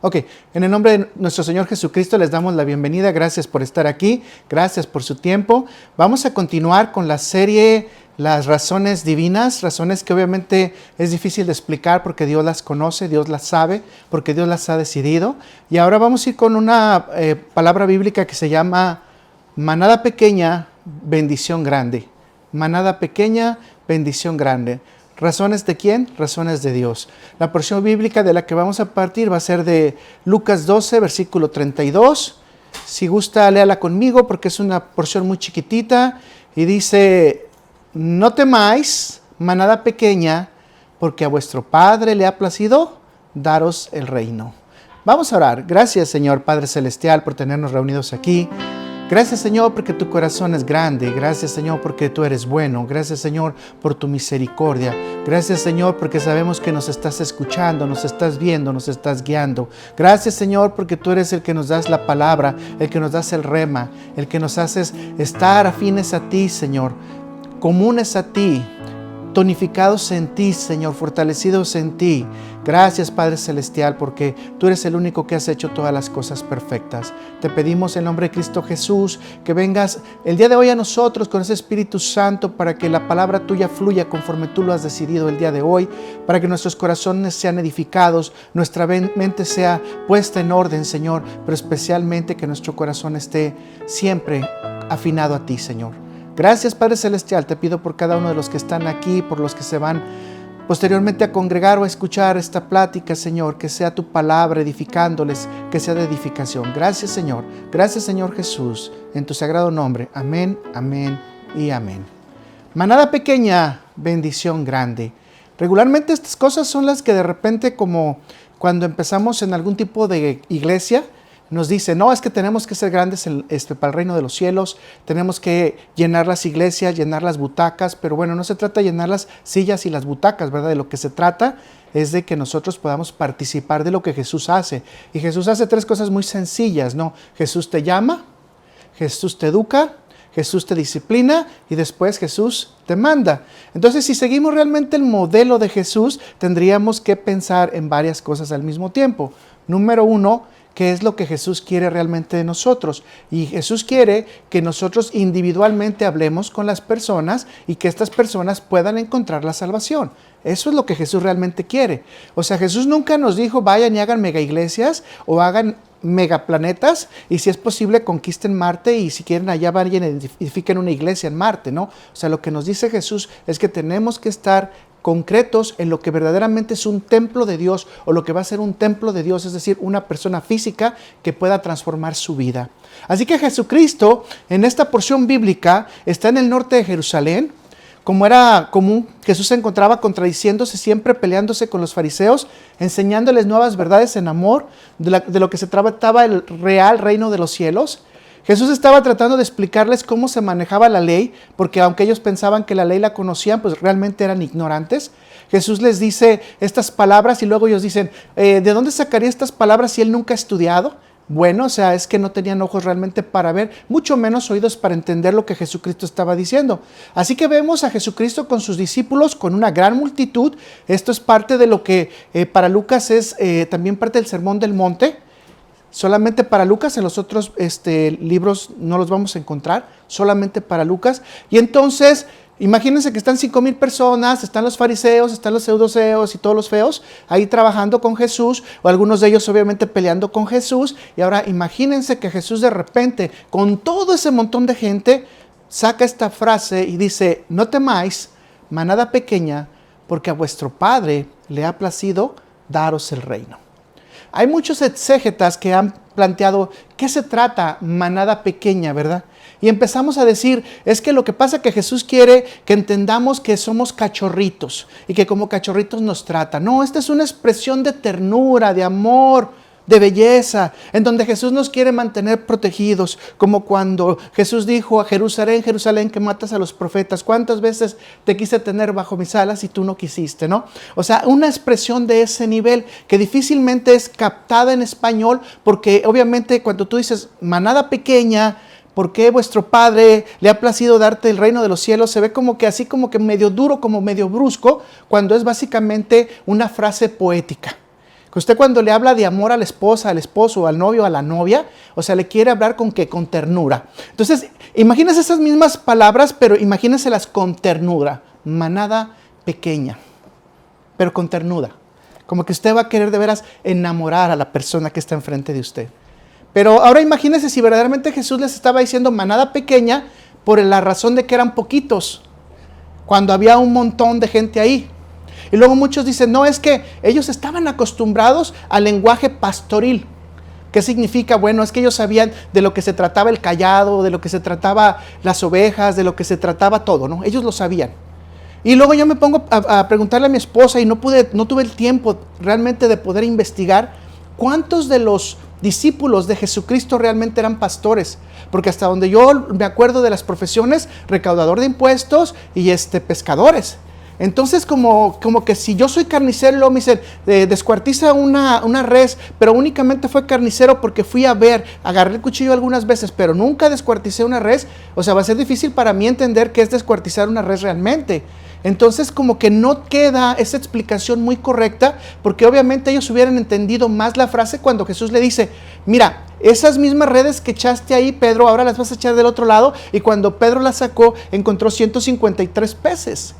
Ok, en el nombre de nuestro Señor Jesucristo les damos la bienvenida. Gracias por estar aquí, gracias por su tiempo. Vamos a continuar con la serie Las razones divinas, razones que obviamente es difícil de explicar porque Dios las conoce, Dios las sabe, porque Dios las ha decidido. Y ahora vamos a ir con una palabra bíblica que se llama manada pequeña, bendición grande. Manada pequeña, bendición grande. ¿Razones de quién? Razones de Dios. La porción bíblica de la que vamos a partir va a ser de Lucas 12, versículo 32. Si gusta, léala conmigo porque es una porción muy chiquitita. Y dice, no temáis, manada pequeña, porque a vuestro Padre le ha placido daros el reino. Vamos a orar. Gracias, Señor Padre Celestial, por tenernos reunidos aquí. Gracias, Señor, porque tu corazón es grande. Gracias, Señor, porque tú eres bueno. Gracias, Señor, por tu misericordia. Gracias, Señor, porque sabemos que nos estás escuchando, nos estás viendo, nos estás guiando. Gracias, Señor, porque tú eres el que nos das la palabra, el que nos das el rema, el que nos haces estar afines a ti, Señor, comunes a ti, tonificados en ti, Señor, fortalecidos en ti. Gracias, Padre Celestial, porque tú eres el único que has hecho todas las cosas perfectas. Te pedimos en nombre de Cristo Jesús que vengas el día de hoy a nosotros con ese Espíritu Santo para que la palabra tuya fluya conforme tú lo has decidido el día de hoy, para que nuestros corazones sean edificados, nuestra mente sea puesta en orden, Señor, pero especialmente que nuestro corazón esté siempre afinado a ti, Señor. Gracias, Padre Celestial, te pido por cada uno de los que están aquí, por los que se van posteriormente a congregar o a escuchar esta plática, Señor, que sea tu palabra edificándoles, que sea de edificación. Gracias, Señor. Gracias, Señor Jesús, en tu sagrado nombre. Amén, amén y amén. Manada pequeña, bendición grande. Regularmente estas cosas son las que de repente, como cuando empezamos en algún tipo de iglesia, nos dice, no, es que tenemos que ser grandes para el reino de los cielos, tenemos que llenar las iglesias, llenar las butacas, pero bueno, no se trata de llenar las sillas y las butacas, ¿verdad? De lo que se trata es de que nosotros podamos participar de lo que Jesús hace. Y Jesús hace tres cosas muy sencillas, ¿no? Jesús te llama, Jesús te educa, Jesús te disciplina y después Jesús te manda. Entonces, si seguimos realmente el modelo de Jesús, tendríamos que pensar en varias cosas al mismo tiempo. Número uno, ¿qué es lo que Jesús quiere realmente de nosotros? Y Jesús quiere que nosotros individualmente hablemos con las personas y que estas personas puedan encontrar la salvación. Eso es lo que Jesús realmente quiere. O sea, Jesús nunca nos dijo, vayan y hagan mega iglesias o hagan megaplanetas y si es posible conquisten Marte y si quieren allá vayan y edifiquen una iglesia en Marte, ¿no? O sea, lo que nos dice Jesús es que tenemos que estar concretos en lo que verdaderamente es un templo de Dios o lo que va a ser un templo de Dios, es decir, una persona física que pueda transformar su vida. Así que Jesucristo en esta porción bíblica está en el norte de Jerusalén. Como era común, Jesús se encontraba contradiciéndose, siempre peleándose con los fariseos, enseñándoles nuevas verdades en amor de lo que se trataba el real reino de los cielos. Jesús estaba tratando de explicarles cómo se manejaba la ley, porque aunque ellos pensaban que la ley la conocían, pues realmente eran ignorantes. Jesús les dice estas palabras y luego ellos dicen, ¿de dónde sacaría estas palabras si él nunca ha estudiado? Bueno, o sea, es que no tenían ojos realmente para ver, mucho menos oídos para entender lo que Jesucristo estaba diciendo. Así que vemos a Jesucristo con sus discípulos, con una gran multitud. Esto es parte de lo que para Lucas es también parte del Sermón del Monte. Solamente para Lucas, en los otros libros no los vamos a encontrar, solamente para Lucas. Y entonces, imagínense que están 5,000 personas, están los fariseos, están los saduceos y todos los feos ahí trabajando con Jesús, o algunos de ellos obviamente peleando con Jesús. Y ahora imagínense que Jesús de repente, con todo ese montón de gente, saca esta frase y dice, no temáis, manada pequeña, porque a vuestro Padre le ha placido daros el reino. Hay muchos exégetas que han planteado, ¿qué se trata manada pequeña, verdad? Y empezamos a decir, es que lo que pasa es que Jesús quiere que entendamos que somos cachorritos y que como cachorritos nos trata. No, esta es una expresión de ternura, de amor, de belleza, en donde Jesús nos quiere mantener protegidos, como cuando Jesús dijo a Jerusalén, Jerusalén, que matas a los profetas, ¿cuántas veces te quise tener bajo mis alas y tú no quisiste, no? O sea, una expresión de ese nivel que difícilmente es captada en español, porque obviamente cuando tú dices manada pequeña, ¿por qué vuestro Padre le ha placido darte el reino de los cielos? Se ve como que así como que medio duro, como medio brusco, cuando es básicamente una frase poética. Que usted cuando le habla de amor a la esposa, al esposo, al novio, a la novia, o sea, le quiere hablar con ternura. Entonces, imagínese esas mismas palabras, pero imagínenselas con ternura. Manada pequeña, pero con ternura. Como que usted va a querer de veras enamorar a la persona que está enfrente de usted. Pero ahora imagínese si verdaderamente Jesús les estaba diciendo manada pequeña por la razón de que eran poquitos, cuando había un montón de gente ahí. Y luego muchos dicen, no, es que ellos estaban acostumbrados al lenguaje pastoril. ¿Qué significa? Bueno, es que ellos sabían de lo que se trataba el cayado, de lo que se trataba las ovejas, de lo que se trataba todo, ¿no? Ellos lo sabían. Y luego yo me pongo a preguntarle a mi esposa y no tuve el tiempo realmente de poder investigar cuántos de los discípulos de Jesucristo realmente eran pastores. Porque hasta donde yo me acuerdo de las profesiones, recaudador de impuestos y pescadores. Entonces como que si yo soy carnicero, luego me dicen, descuartiza una res, pero únicamente fue carnicero porque fui a ver, agarré el cuchillo algunas veces, pero nunca descuarticé una res. O sea, va a ser difícil para mí entender qué es descuartizar una res realmente. Entonces como que no queda esa explicación muy correcta, porque obviamente ellos hubieran entendido más la frase cuando Jesús le dice, mira, esas mismas redes que echaste ahí, Pedro, ahora las vas a echar del otro lado. Y cuando Pedro las sacó, encontró 153 peces.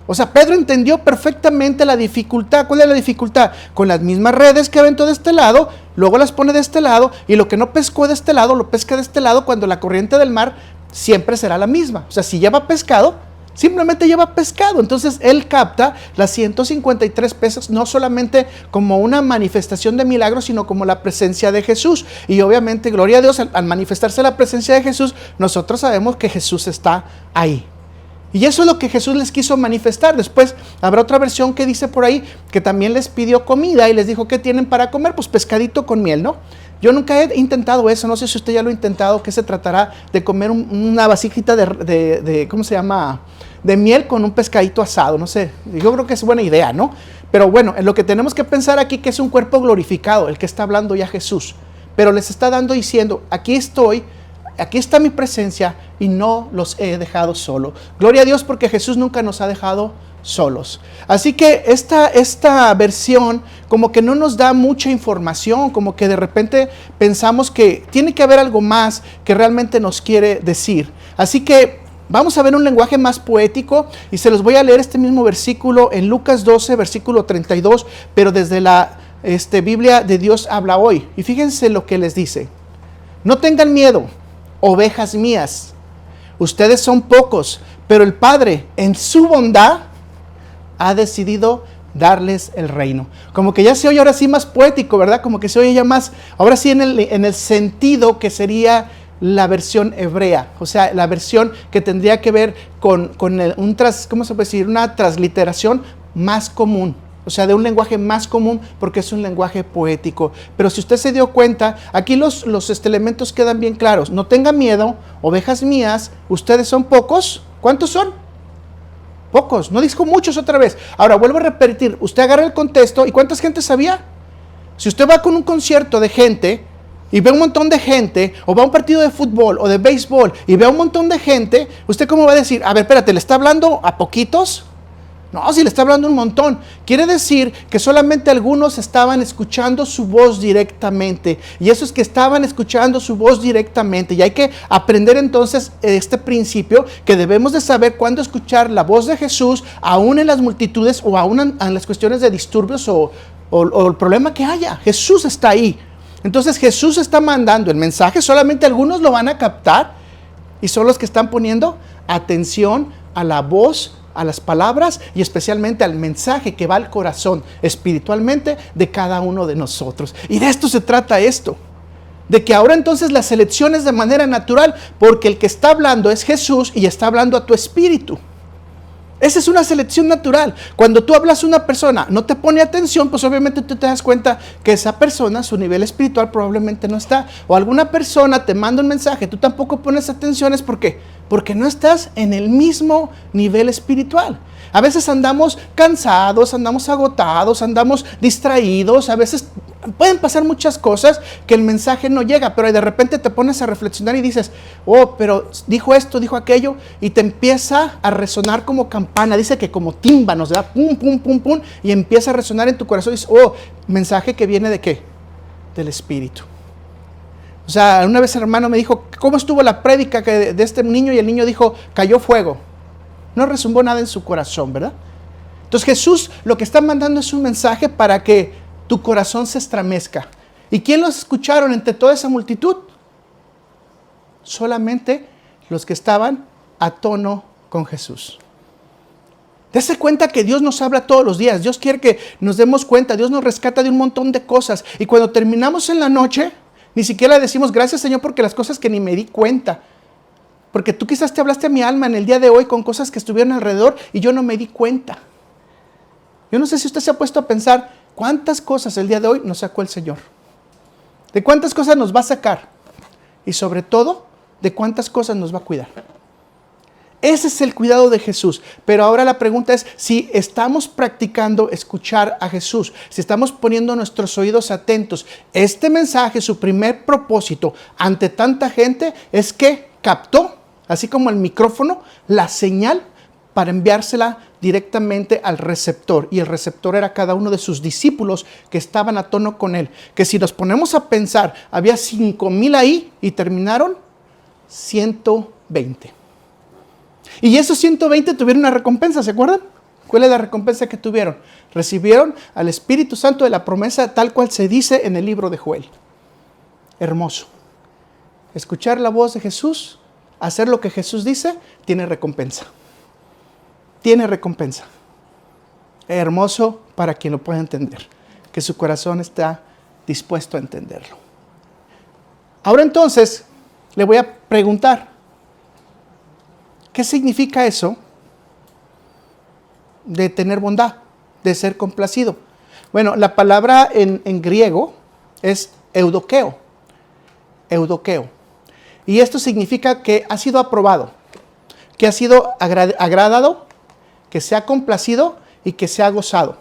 O sea, Pedro entendió perfectamente la dificultad. ¿Cuál es la dificultad? Con las mismas redes que aventó de este lado, luego las pone de este lado, y lo que no pescó de este lado, lo pesca de este lado, cuando la corriente del mar siempre será la misma. O sea, si lleva pescado, simplemente lleva pescado. Entonces él capta las 153 peces no solamente como una manifestación de milagro, sino como la presencia de Jesús. Y obviamente, gloria a Dios, al manifestarse la presencia de Jesús, nosotros sabemos que Jesús está ahí. Y eso es lo que Jesús les quiso manifestar. Después habrá otra versión que dice por ahí que también les pidió comida y les dijo, ¿qué tienen para comer? Pues pescadito con miel, ¿no? Yo nunca he intentado eso, no sé si usted ya lo ha intentado, que se tratará de comer una vasijita de ¿cómo se llama? De miel con un pescadito asado, no sé. Yo creo que es buena idea, ¿no? Pero bueno, en lo que tenemos que pensar aquí, que es un cuerpo glorificado, el que está hablando ya Jesús. Pero les está diciendo, aquí estoy, aquí está mi presencia y no los he dejado solo. Gloria a Dios, porque Jesús nunca nos ha dejado solos. Así que esta versión como que no nos da mucha información, como que de repente pensamos que tiene que haber algo más que realmente nos quiere decir. Así que vamos a ver un lenguaje más poético y se los voy a leer este mismo versículo en Lucas 12, versículo 32, pero desde la Biblia de Dios habla hoy. Y fíjense lo que les dice. No tengan miedo, ovejas mías. Ustedes son pocos, pero el Padre en su bondad ha decidido darles el reino. Como que ya se oye ahora sí más poético, ¿verdad? Como que se oye ya más, ahora sí en el sentido que sería la versión hebrea, o sea, la versión que tendría que ver con ¿cómo se puede decir? Una transliteración más común, o sea, de un lenguaje más común, porque es un lenguaje poético. Pero si usted se dio cuenta, aquí los elementos quedan bien claros. No tenga miedo, ovejas mías, ustedes son pocos. ¿Cuántos son? Pocos, no dijo muchos otra vez. Ahora vuelvo a repetir, usted agarra el contexto y ¿cuántas gentes había? Si usted va con un concierto de gente y ve un montón de gente, o va a un partido de fútbol o de béisbol y ve a un montón de gente, ¿usted cómo va a decir? A ver, espérate, ¿le está hablando a poquitos? No, si le está hablando un montón. Quiere decir que solamente algunos estaban escuchando su voz directamente. Y esos que estaban escuchando su voz directamente. Y hay que aprender entonces este principio, que debemos de saber cuándo escuchar la voz de Jesús, aún en las multitudes o aún en las cuestiones de disturbios o el problema que haya. Jesús está ahí. Entonces Jesús está mandando el mensaje, solamente algunos lo van a captar y son los que están poniendo atención a la voz, a las palabras y especialmente al mensaje que va al corazón espiritualmente de cada uno de nosotros. Y de esto se trata esto, de que ahora entonces la selección es de manera natural, porque el que está hablando es Jesús y está hablando a tu espíritu. Esa es una selección natural. Cuando tú hablas a una persona, no te pone atención, pues obviamente tú te das cuenta que esa persona, su nivel espiritual probablemente no está. O alguna persona te manda un mensaje, tú tampoco pones atención, ¿es por qué? Porque no estás en el mismo nivel espiritual. A veces andamos cansados, andamos agotados, andamos distraídos, a veces pueden pasar muchas cosas que el mensaje no llega, pero de repente te pones a reflexionar y dices, oh, pero dijo esto, dijo aquello, y te empieza a resonar como campana, dice que como tímpanos, ¿verdad? Pum, pum, pum, pum, y empieza a resonar en tu corazón y dices, oh, mensaje que viene ¿de qué? Del Espíritu. O sea, una vez el hermano me dijo, ¿cómo estuvo la prédica de este niño? Y el niño dijo, cayó fuego. No resumbó nada en su corazón, ¿verdad? Entonces Jesús lo que está mandando es un mensaje para que tu corazón se estremezca. ¿Y quién los escucharon entre toda esa multitud? Solamente los que estaban a tono con Jesús. Dese cuenta que Dios nos habla todos los días. Dios quiere que nos demos cuenta. Dios nos rescata de un montón de cosas. Y cuando terminamos en la noche, ni siquiera decimos gracias, Señor, porque las cosas que ni me di cuenta. Porque tú quizás te hablaste a mi alma en el día de hoy con cosas que estuvieron alrededor y yo no me di cuenta. Yo no sé si usted se ha puesto a pensar cuántas cosas el día de hoy nos sacó el Señor. De cuántas cosas nos va a sacar. Y sobre todo, de cuántas cosas nos va a cuidar. Ese es el cuidado de Jesús. Pero ahora la pregunta es si estamos practicando escuchar a Jesús, si estamos poniendo nuestros oídos atentos. Este mensaje, su primer propósito ante tanta gente es que captó, así como el micrófono, la señal para enviársela directamente al receptor. Y el receptor era cada uno de sus discípulos que estaban a tono con él. Que si nos ponemos a pensar, había 5,000 ahí y terminaron 120. Y esos 120 tuvieron una recompensa, ¿se acuerdan? ¿Cuál es la recompensa que tuvieron? Recibieron al Espíritu Santo de la promesa tal cual se dice en el libro de Joel. Hermoso. Escuchar la voz de Jesús, hacer lo que Jesús dice, tiene recompensa. Tiene recompensa. Hermoso para quien lo pueda entender, que su corazón está dispuesto a entenderlo. Ahora entonces, le voy a preguntar, ¿qué significa eso de tener bondad, de ser complacido? Bueno, la palabra en griego es eudokeo. Eudokeo. Y esto significa que ha sido aprobado, que ha sido agradado, que se ha complacido y que se ha gozado.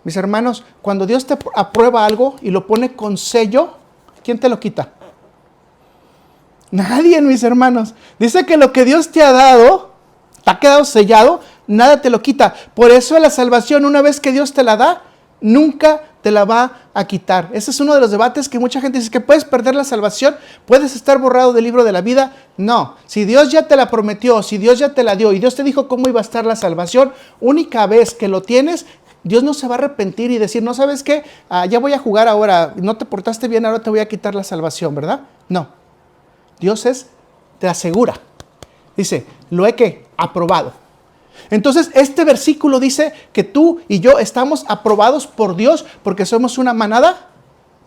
Mis hermanos, cuando Dios te aprueba algo y lo pone con sello, ¿quién te lo quita? Nadie, mis hermanos. Dice que lo que Dios te ha dado, te ha quedado sellado, nada te lo quita. Por eso la salvación, una vez que Dios te la da, nunca te la va a quitar. Ese es uno de los debates que mucha gente dice, que puedes perder la salvación, puedes estar borrado del libro de la vida. No, si Dios ya te la prometió, si Dios ya te la dio y Dios te dijo cómo iba a estar la salvación, única vez que lo tienes, Dios no se va a arrepentir y decir, no, ¿sabes qué? Ya voy a jugar ahora, no te portaste bien, ahora te voy a quitar la salvación, ¿verdad? No. Dios te asegura. Dice, lo he aprobado. Entonces, este versículo dice que tú y yo estamos aprobados por Dios porque somos una manada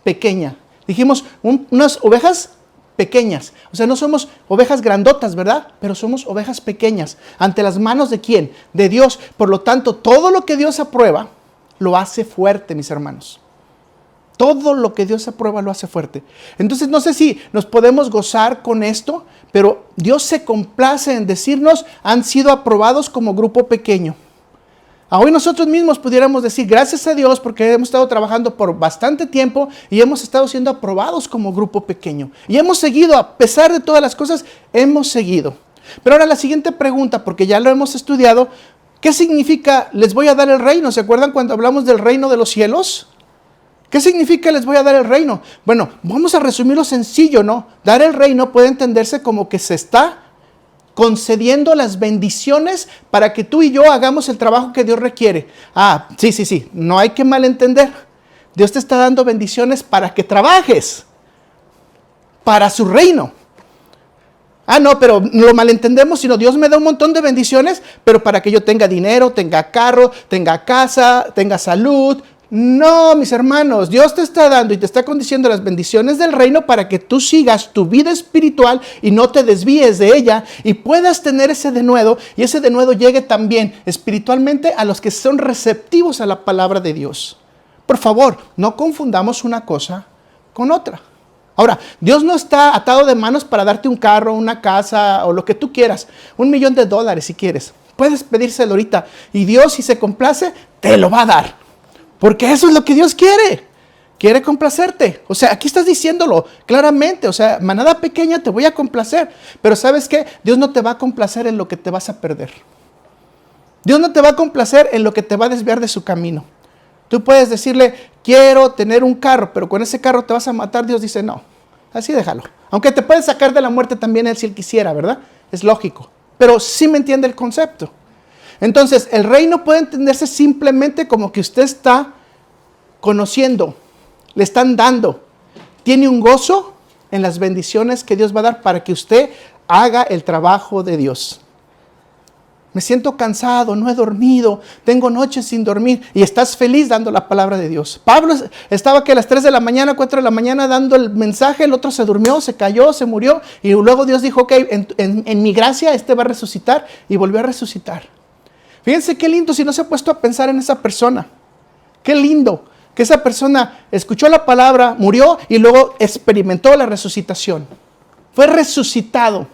pequeña. Dijimos, unas ovejas pequeñas. O sea, no somos ovejas grandotas, ¿verdad? Pero somos ovejas pequeñas. ¿Ante las manos de quién? De Dios. Por lo tanto, todo lo que Dios aprueba, lo hace fuerte, mis hermanos. Todo lo que Dios aprueba lo hace fuerte. Entonces, no sé si nos podemos gozar con esto, pero Dios se complace en decirnos, han sido aprobados como grupo pequeño. Hoy nosotros mismos pudiéramos decir, gracias a Dios, porque hemos estado trabajando por bastante tiempo y hemos estado siendo aprobados como grupo pequeño. Y hemos seguido, a pesar de todas las cosas, hemos seguido. Pero ahora la siguiente pregunta, porque ya lo hemos estudiado, ¿qué significa les voy a dar el reino? ¿Se acuerdan cuando hablamos del reino de los cielos? ¿Qué significa les voy a dar el reino? Bueno, vamos a resumirlo sencillo, ¿no? Dar el reino puede entenderse como que se está concediendo las bendiciones para que tú y yo hagamos el trabajo que Dios requiere. Sí, no hay que malentender. Dios te está dando bendiciones para que trabajes para su reino. No, pero lo malentendemos, sino Dios me da un montón de bendiciones, pero para que yo tenga dinero, tenga carro, tenga casa, tenga salud. No, mis hermanos, Dios te está dando y te está condiciendo las bendiciones del reino para que tú sigas tu vida espiritual y no te desvíes de ella y puedas tener ese denuedo y ese denuedo llegue también espiritualmente a los que son receptivos a la palabra de Dios. Por favor, no confundamos una cosa con otra. Ahora, Dios no está atado de manos para darte un carro, una casa o lo que tú quieras, $1,000,000 si quieres. puedes pedírselo ahorita. Y Dios, si se complace, te lo va a dar. Porque eso es lo que Dios quiere. Quiere complacerte. O sea, aquí estás diciéndolo claramente. O sea, manada pequeña, te voy a complacer. Pero ¿sabes qué? Dios no te va a complacer en lo que te vas a perder. Dios no te va a complacer en lo que te va a desviar de su camino. Tú puedes decirle, quiero tener un carro, pero con ese carro te vas a matar. Dios dice, no, así déjalo. Aunque te puede sacar de la muerte también Él si Él quisiera, ¿verdad? Es lógico. Pero sí me entiende el concepto. Entonces, el reino puede entenderse simplemente como que usted está conociendo, le están dando. Tiene un gozo en las bendiciones que Dios va a dar para que usted haga el trabajo de Dios. Me siento cansado, no he dormido, tengo noches sin dormir y estás feliz dando la palabra de Dios. Pablo estaba que a las 3 de la mañana, 4 de la mañana dando el mensaje, el otro se durmió, se cayó, se murió y luego Dios dijo, ok, en mi gracia este va a resucitar y volvió a resucitar. Fíjense qué lindo si no se ha puesto a pensar en esa persona. Qué lindo que esa persona escuchó la palabra, murió y luego experimentó la resucitación. Fue resucitado.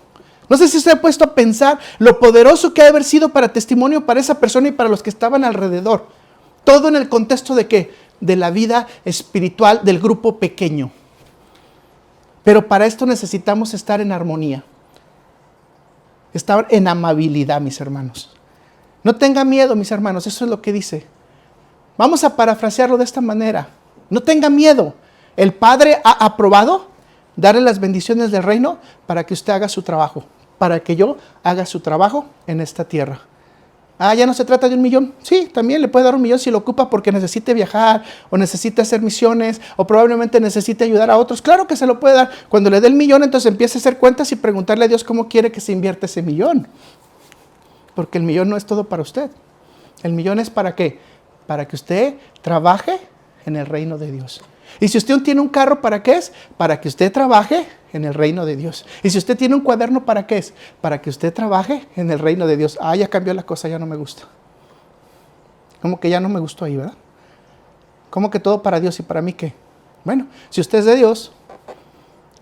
No sé si se ha puesto a pensar lo poderoso que ha de haber sido para testimonio para esa persona y para los que estaban alrededor. Todo en el contexto de ¿qué? De la vida espiritual del grupo pequeño. Pero para esto necesitamos estar en armonía. Estar en amabilidad, mis hermanos. No tenga miedo, mis hermanos, eso es lo que dice. Vamos a parafrasearlo de esta manera. No tenga miedo. El Padre ha aprobado darle las bendiciones del reino para que usted haga su trabajo. Para que yo haga su trabajo en esta tierra. ¿Ya no se trata de 1 millón? Sí, también le puede dar 1 millón si lo ocupa porque necesite viajar o necesite hacer misiones o probablemente necesite ayudar a otros. Claro que se lo puede dar. Cuando le dé el millón, entonces empiece a hacer cuentas y preguntarle a Dios cómo quiere que se invierta ese millón. Porque el millón no es todo para usted. El millón es ¿para qué? Para que usted trabaje en el reino de Dios. Y si usted tiene un carro, ¿para qué es? Para que usted trabaje en el reino de Dios. Y si usted tiene un cuaderno, ¿para qué es? Para que usted trabaje en el reino de Dios. Ya cambió la cosa, ya no me gusta. Como que ya no me gustó ahí, ¿verdad? Como que todo para Dios y para mí, ¿qué? Bueno, si usted es de Dios,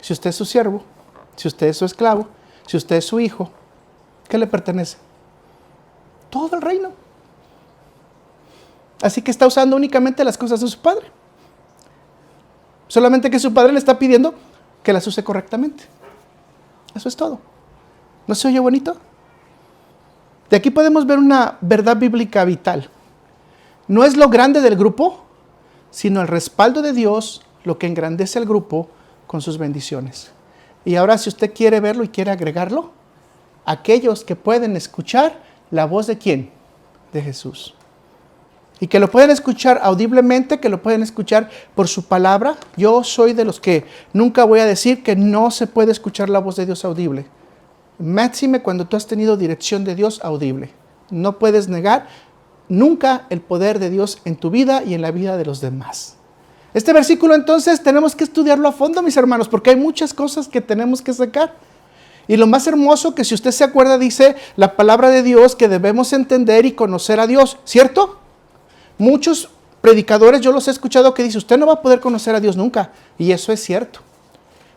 si usted es su siervo, si usted es su esclavo, si usted es su hijo, ¿qué le pertenece? Todo el reino. Así que está usando únicamente las cosas de su padre. Solamente que su padre le está pidiendo que las use correctamente. Eso es todo. ¿No se oye bonito? De aquí podemos ver una verdad bíblica vital. No es lo grande del grupo, sino el respaldo de Dios lo que engrandece al grupo con sus bendiciones. Y ahora, si usted quiere verlo y quiere agregarlo, aquellos que pueden escuchar la voz de ¿quién? De Jesús. Y que lo pueden escuchar audiblemente, que lo pueden escuchar por su palabra. Yo soy de los que nunca voy a decir que no se puede escuchar la voz de Dios audible. Máxime cuando tú has tenido dirección de Dios audible. No puedes negar nunca el poder de Dios en tu vida y en la vida de los demás. Este versículo entonces tenemos que estudiarlo a fondo, mis hermanos, porque hay muchas cosas que tenemos que sacar. Y lo más hermoso que si usted se acuerda dice la palabra de Dios que debemos entender y conocer a Dios, ¿cierto? Muchos predicadores yo los he escuchado que dicen, usted no va a poder conocer a Dios nunca. Y eso es cierto.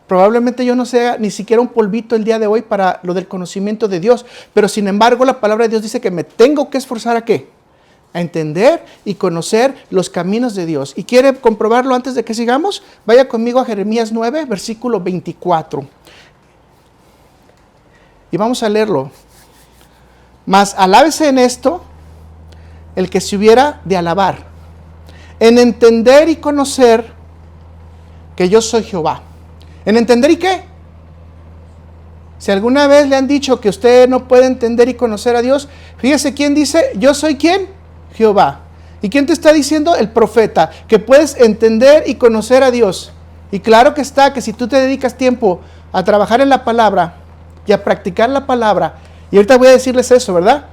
Probablemente yo no sea ni siquiera un polvito el día de hoy para lo del conocimiento de Dios. Pero sin embargo la palabra de Dios dice que me tengo que esforzar ¿a qué? A entender y conocer los caminos de Dios. ¿Y quiere comprobarlo antes de que sigamos? Vaya conmigo a Jeremías 9, versículo 24. Y vamos a leerlo. Mas alábese en esto el que se hubiera de alabar, en entender y conocer que yo soy Jehová. ¿En entender y qué? Si alguna vez le han dicho que usted no puede entender y conocer a Dios, fíjese quién dice, yo soy ¿quién? Jehová. ¿Y quién te está diciendo? El profeta, que puedes entender y conocer a Dios. Y claro que está, que si tú te dedicas tiempo a trabajar en la palabra y a practicar la palabra, y ahorita voy a decirles eso, ¿verdad?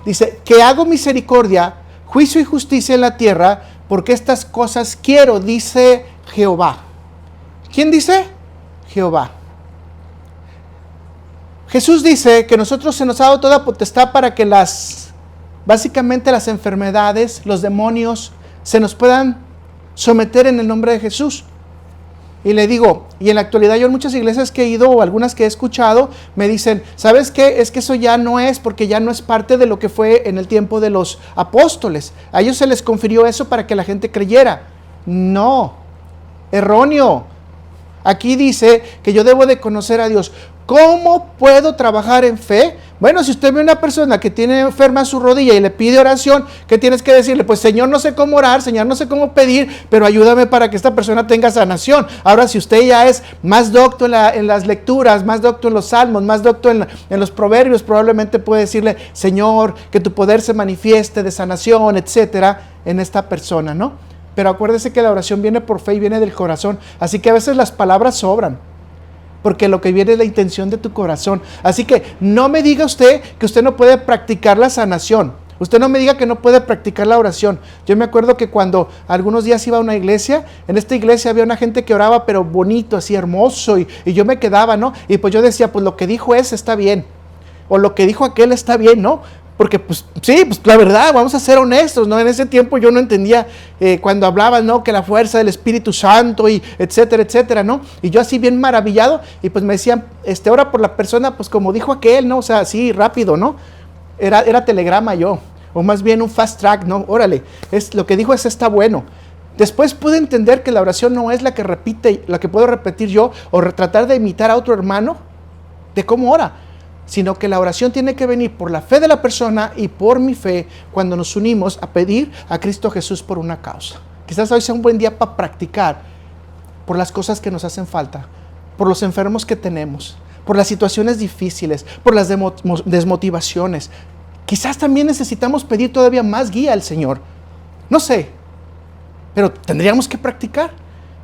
Dice, que hago misericordia, juicio y justicia en la tierra, porque estas cosas quiero, dice Jehová. ¿Quién dice? Jehová. Jesús dice que nosotros se nos ha dado toda potestad para que básicamente las enfermedades, los demonios, se nos puedan someter en el nombre de Jesús. Y le digo, Y en la actualidad yo en muchas iglesias que he ido o algunas que he escuchado me dicen, ¿sabes qué? Es que eso ya no es, porque ya no es parte de lo que fue en el tiempo de los apóstoles. A ellos se les confirió eso para que la gente creyera. No, erróneo. Aquí dice que yo debo de conocer a Dios. ¿Cómo puedo trabajar en fe? Bueno, si usted ve a una persona que tiene enferma su rodilla y le pide oración, ¿qué tienes que decirle? Pues Señor, no sé cómo orar, Señor, no sé cómo pedir, pero ayúdame para que esta persona tenga sanación. Ahora, si usted ya es más docto en las lecturas, más docto en los salmos, más docto en los proverbios, probablemente puede decirle, Señor, que tu poder se manifieste de sanación, etcétera, en esta persona, ¿no? Pero acuérdese que la oración viene por fe y viene del corazón, así que a veces las palabras sobran, porque lo que viene es la intención de tu corazón. Así que no me diga usted que usted no puede practicar la sanación. Usted no me diga que no puede practicar la oración. Yo me acuerdo que cuando algunos días iba a una iglesia, en esta iglesia había una gente que oraba, pero bonito, así hermoso, y yo me quedaba, ¿no? Y pues yo decía, pues lo que dijo ese está bien, o lo que dijo aquel está bien, ¿no? Porque pues sí, pues la verdad, vamos a ser honestos, ¿no? En ese tiempo yo no entendía cuando hablaban, ¿no? Que la fuerza del Espíritu Santo y etcétera, etcétera, ¿no? Y yo así bien maravillado, y pues me decían, ora por la persona, pues como dijo aquel, ¿no? O sea, así rápido, ¿no? Era telegrama yo, o más bien un fast track, ¿no? Órale, lo que dijo está bueno. Después pude entender que la oración no es la que repite, la que puedo repetir yo, o tratar de imitar a otro hermano de cómo ora, sino que la oración tiene que venir por la fe de la persona y por mi fe cuando nos unimos a pedir a Cristo Jesús por una causa. Quizás hoy sea un buen día para practicar por las cosas que nos hacen falta, por los enfermos que tenemos, por las situaciones difíciles, por las desmotivaciones. Quizás también necesitamos pedir todavía más guía al Señor. No sé, pero tendríamos que practicar.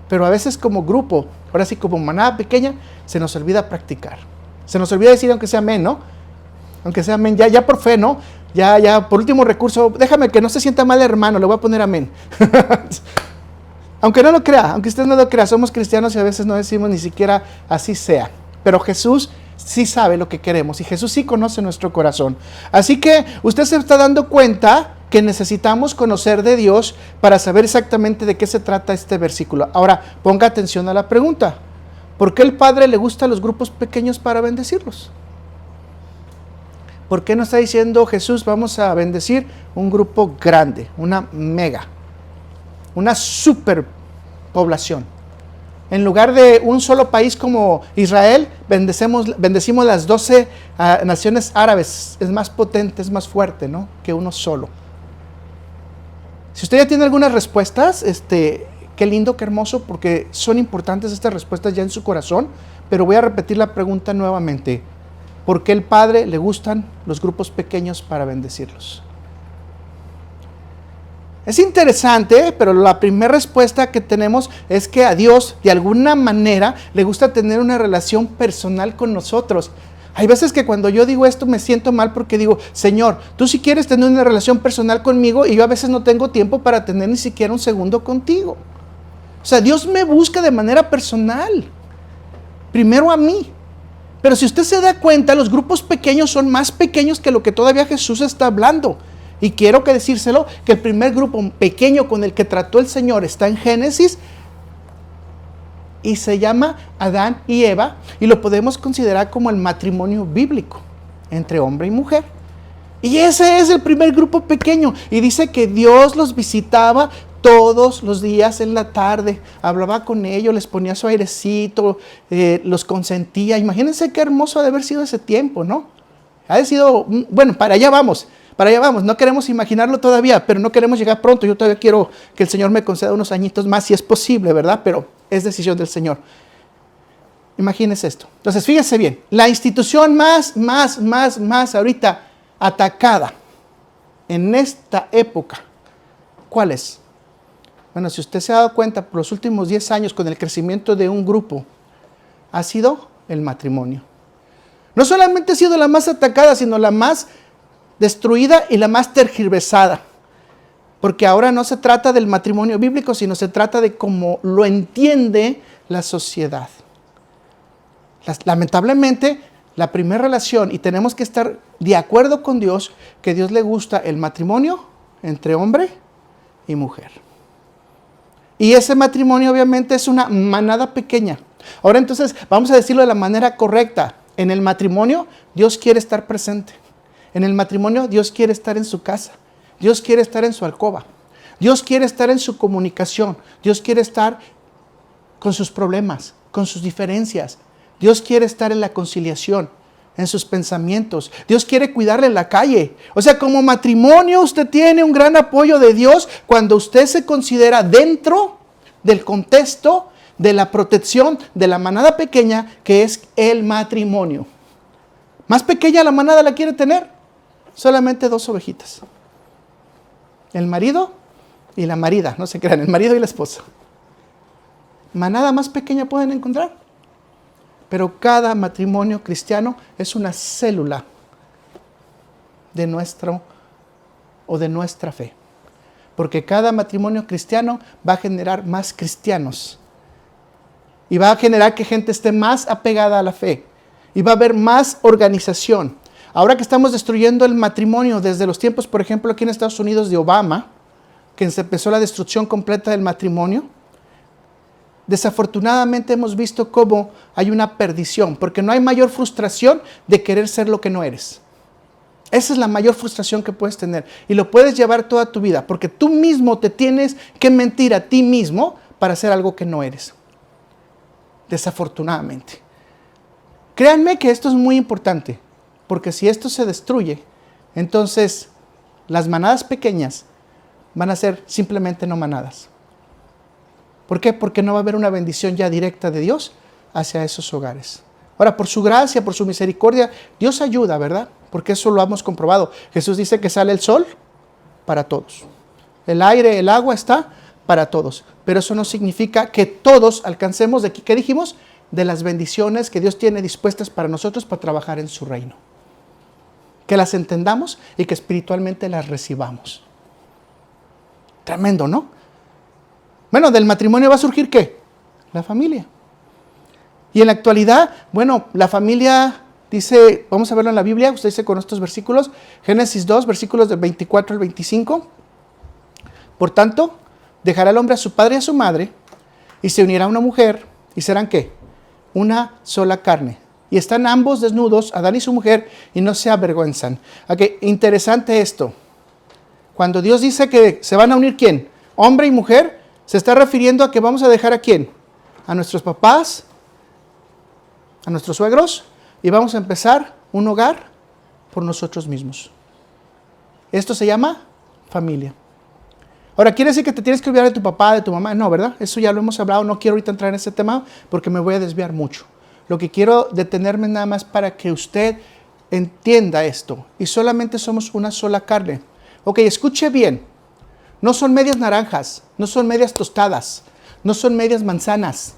Pero a veces como grupo, ahora sí como manada pequeña, se nos olvida practicar. Se nos olvida decir aunque sea amén, ¿no? Aunque sea amén, ya por fe, ¿no? Ya por último recurso, déjame que no se sienta mal hermano, le voy a poner amén. Aunque no lo crea, aunque usted no lo crea, somos cristianos y a veces no decimos ni siquiera así sea. Pero Jesús sí sabe lo que queremos y Jesús sí conoce nuestro corazón. Así que usted se está dando cuenta que necesitamos conocer de Dios para saber exactamente de qué se trata este versículo. Ahora, ponga atención a la pregunta. ¿Por qué el Padre le gusta a los grupos pequeños para bendecirlos? ¿Por qué no está diciendo Jesús, vamos a bendecir un grupo grande, una mega, una superpoblación? En lugar de un solo país como Israel, bendecimos las 12 naciones árabes. Es más potente, es más fuerte, ¿no? Que uno solo. Si usted ya tiene algunas respuestas, qué lindo, qué hermoso, porque son importantes estas respuestas ya en su corazón, pero voy a repetir la pregunta nuevamente. ¿Por qué al Padre le gustan los grupos pequeños para bendecirlos? Es interesante, pero la primera respuesta que tenemos es que a Dios, de alguna manera, le gusta tener una relación personal con nosotros. Hay veces que cuando yo digo esto me siento mal porque digo, Señor, tú sí quieres tener una relación personal conmigo y yo a veces no tengo tiempo para tener ni siquiera un segundo contigo. O sea, Dios me busca de manera personal, primero a mí. Pero si usted se da cuenta, los grupos pequeños son más pequeños que lo que todavía Jesús está hablando. Y quiero que decírselo, que el primer grupo pequeño con el que trató el Señor está en Génesis y se llama Adán y Eva, y lo podemos considerar como el matrimonio bíblico entre hombre y mujer. Y ese es el primer grupo pequeño, y dice que Dios los visitaba todos los días en la tarde, hablaba con ellos, les ponía su airecito, los consentía. Imagínense qué hermoso ha de haber sido ese tiempo, ¿no? Ha de sido, bueno, para allá vamos, no queremos imaginarlo todavía, pero no queremos llegar pronto. Yo todavía quiero que el Señor me conceda unos añitos más, si es posible, ¿verdad? Pero es decisión del Señor. Imagínense esto. Entonces, fíjense bien, la institución más ahorita atacada en esta época, ¿cuál es? Bueno, si usted se ha dado cuenta por los últimos 10 años con el crecimiento de un grupo, ha sido el matrimonio. No solamente ha sido la más atacada, sino la más destruida y la más tergiversada. Porque ahora no se trata del matrimonio bíblico, sino se trata de cómo lo entiende la sociedad. Lamentablemente, la primera relación, y tenemos que estar de acuerdo con Dios, que a Dios le gusta el matrimonio entre hombre y mujer. Y ese matrimonio obviamente es una manada pequeña. Ahora entonces, vamos a decirlo de la manera correcta. En el matrimonio, Dios quiere estar presente. En el matrimonio, Dios quiere estar en su casa. Dios quiere estar en su alcoba. Dios quiere estar en su comunicación. Dios quiere estar con sus problemas, con sus diferencias. Dios quiere estar en la conciliación, en sus pensamientos. Dios quiere cuidarle en la calle. O sea, como matrimonio usted tiene un gran apoyo de Dios cuando usted se considera dentro del contexto de la protección de la manada pequeña que es el matrimonio. Más pequeña la manada la quiere tener. Solamente 2 ovejitas. El marido y la marida. No se crean, el marido y la esposa. Manada más pequeña pueden encontrar. Pero cada matrimonio cristiano es una célula de nuestra fe. Porque cada matrimonio cristiano va a generar más cristianos. Y va a generar que gente esté más apegada a la fe. Y va a haber más organización. Ahora que estamos destruyendo el matrimonio desde los tiempos, por ejemplo, aquí en Estados Unidos de Obama, que se empezó la destrucción completa del matrimonio, desafortunadamente hemos visto cómo hay una perdición, porque no hay mayor frustración de querer ser lo que no eres. Esa es la mayor frustración que puedes tener y lo puedes llevar toda tu vida, porque tú mismo te tienes que mentir a ti mismo para hacer algo que no eres. Desafortunadamente. Créanme que esto es muy importante, porque si esto se destruye, entonces las manadas pequeñas van a ser simplemente no manadas. ¿Por qué? Porque no va a haber una bendición ya directa de Dios hacia esos hogares. Ahora, por su gracia, por su misericordia, Dios ayuda, ¿verdad? Porque eso lo hemos comprobado. Jesús dice que sale el sol para todos. El aire, el agua está para todos. Pero eso no significa que todos alcancemos de ¿qué dijimos? De las bendiciones que Dios tiene dispuestas para nosotros para trabajar en su reino. Que las entendamos y que espiritualmente las recibamos. Tremendo, ¿no? Bueno, del matrimonio va a surgir ¿qué? La familia. Y en la actualidad, bueno, la familia dice, vamos a verlo en la Biblia, usted dice con estos versículos, Génesis 2, versículos del 24 al 25. Por tanto, dejará el hombre a su padre y a su madre, y se unirá a una mujer, y serán ¿qué? Una sola carne. Y están ambos desnudos, Adán y su mujer, y no se avergüenzan. Okay, interesante esto. Cuando Dios dice que se van a unir ¿quién? Hombre y mujer, se está refiriendo a que vamos a dejar ¿a quién? A nuestros papás, a nuestros suegros, y vamos a empezar un hogar por nosotros mismos. Esto se llama familia. Ahora, ¿quiere decir que te tienes que olvidar de tu papá, de tu mamá? No, ¿verdad? Eso ya lo hemos hablado, no quiero ahorita entrar en ese tema porque me voy a desviar mucho. Lo que quiero detenerme nada más para que usted entienda esto. Y solamente somos una sola carne. Ok, escuche bien. No son medias naranjas, no son medias tostadas, no son medias manzanas.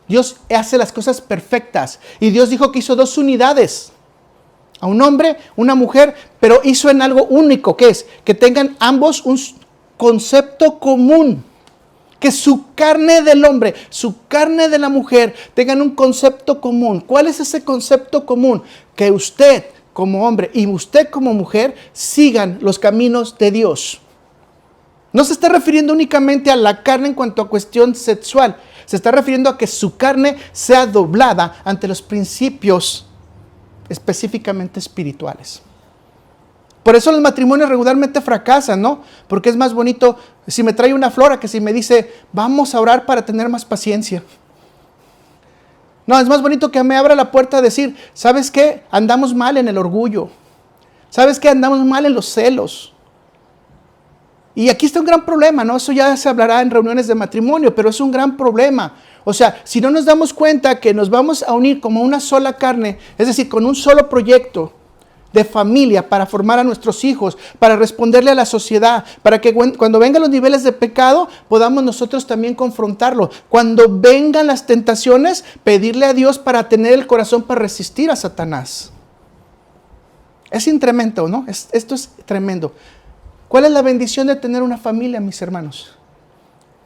Dios hace las cosas perfectas. Y Dios dijo que hizo 2 unidades. A un hombre, una mujer, pero hizo en algo único, que es que tengan ambos un concepto común. Que su carne del hombre, su carne de la mujer tengan un concepto común. ¿Cuál es ese concepto común? Que usted como hombre y usted como mujer sigan los caminos de Dios. No se está refiriendo únicamente a la carne en cuanto a cuestión sexual. Se está refiriendo a que su carne sea doblada ante los principios específicamente espirituales. Por eso los matrimonios regularmente fracasan, ¿no? Porque es más bonito si me trae una flor a que si me dice, vamos a orar para tener más paciencia. No, es más bonito que me abra la puerta a decir, ¿sabes qué? Andamos mal en el orgullo. ¿Sabes qué? Andamos mal en los celos. Y aquí está un gran problema, ¿no? Eso ya se hablará en reuniones de matrimonio, pero es un gran problema. O sea, si no nos damos cuenta que nos vamos a unir como una sola carne, es decir, con un solo proyecto de familia para formar a nuestros hijos, para responderle a la sociedad, para que cuando vengan los niveles de pecado, podamos nosotros también confrontarlo. Cuando vengan las tentaciones, pedirle a Dios para tener el corazón para resistir a Satanás. Es tremendo, ¿no? Esto es tremendo. ¿Cuál es la bendición de tener una familia, mis hermanos?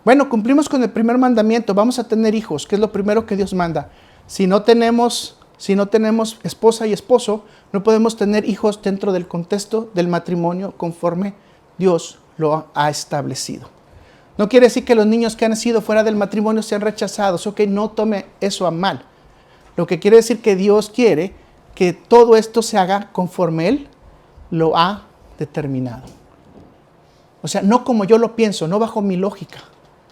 Bueno, cumplimos con el primer mandamiento, vamos a tener hijos, que es lo primero que Dios manda. Si no tenemos esposa y esposo, no podemos tener hijos dentro del contexto del matrimonio conforme Dios lo ha establecido. No quiere decir que los niños que han nacido fuera del matrimonio sean rechazados. Ok, no tome eso a mal. Lo que quiere decir que Dios quiere que todo esto se haga conforme Él lo ha determinado. O sea, no como yo lo pienso, no bajo mi lógica,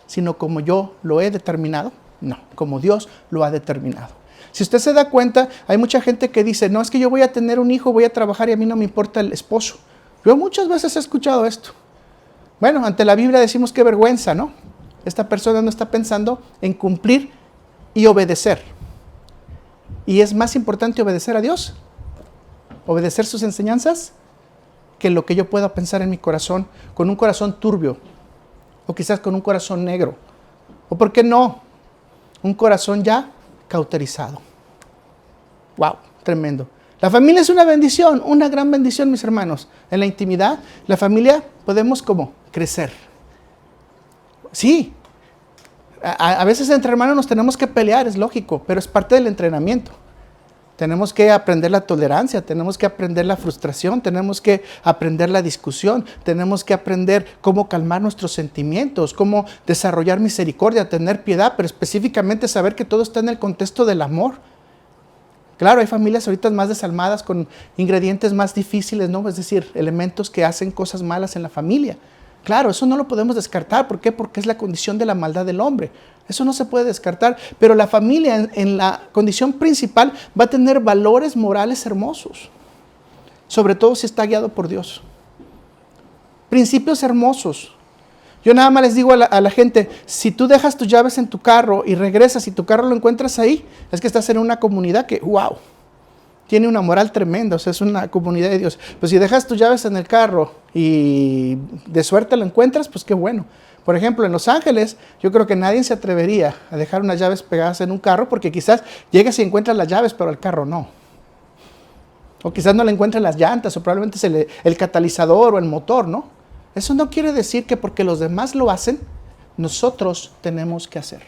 sino como yo lo he determinado. No, como Dios lo ha determinado. Si usted se da cuenta, hay mucha gente que dice, no, es que yo voy a tener un hijo, voy a trabajar y a mí no me importa el esposo. Yo muchas veces he escuchado esto. Bueno, ante la Biblia decimos qué vergüenza, ¿no? Esta persona no está pensando en cumplir y obedecer. Y es más importante obedecer a Dios, obedecer sus enseñanzas, que lo que yo pueda pensar en mi corazón, con un corazón turbio, o quizás con un corazón negro, o por qué no, un corazón ya cauterizado. ¡Wow! Tremendo. La familia es una bendición, una gran bendición, mis hermanos. En la intimidad, la familia podemos como crecer. Sí, a veces entre hermanos nos tenemos que pelear, es lógico, pero es parte del entrenamiento. Tenemos que aprender la tolerancia, tenemos que aprender la frustración, tenemos que aprender la discusión, tenemos que aprender cómo calmar nuestros sentimientos, cómo desarrollar misericordia, tener piedad, pero específicamente saber que todo está en el contexto del amor. Claro, hay familias ahorita más desalmadas con ingredientes más difíciles, ¿no? Es decir, elementos que hacen cosas malas en la familia. Claro, eso no lo podemos descartar. ¿Por qué? Porque es la condición de la maldad del hombre. Eso no se puede descartar. Pero la familia en la condición principal va a tener valores morales hermosos. Sobre todo si está guiado por Dios. Principios hermosos. Yo nada más les digo a la gente, si tú dejas tus llaves en tu carro y regresas y tu carro lo encuentras ahí, es que estás en una comunidad que, wow, tiene una moral tremenda, o sea, es una comunidad de Dios. Pues si dejas tus llaves en el carro y de suerte lo encuentras, pues qué bueno. Por ejemplo, en Los Ángeles, yo creo que nadie se atrevería a dejar unas llaves pegadas en un carro porque quizás llegues y encuentras las llaves, pero el carro no. O quizás no le encuentren las llantas, o probablemente es el catalizador o el motor, ¿no? Eso no quiere decir que porque los demás lo hacen, nosotros tenemos que hacer.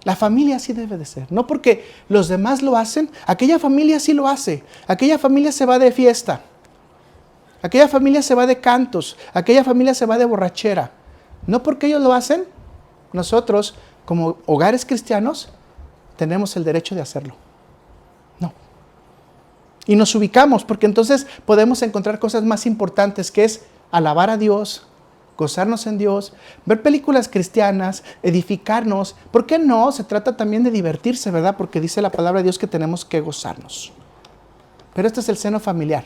La familia así debe de ser. No porque los demás lo hacen, aquella familia sí lo hace. Aquella familia se va de fiesta. Aquella familia se va de cantos. Aquella familia se va de borrachera. No porque ellos lo hacen, nosotros como hogares cristianos tenemos el derecho de hacerlo. No. Y nos ubicamos porque entonces podemos encontrar cosas más importantes, que es alabar a Dios, gozarnos en Dios, ver películas cristianas, edificarnos. ¿Por qué no? Se trata también de divertirse, ¿verdad? Porque dice la palabra de Dios que tenemos que gozarnos. Pero este es el seno familiar.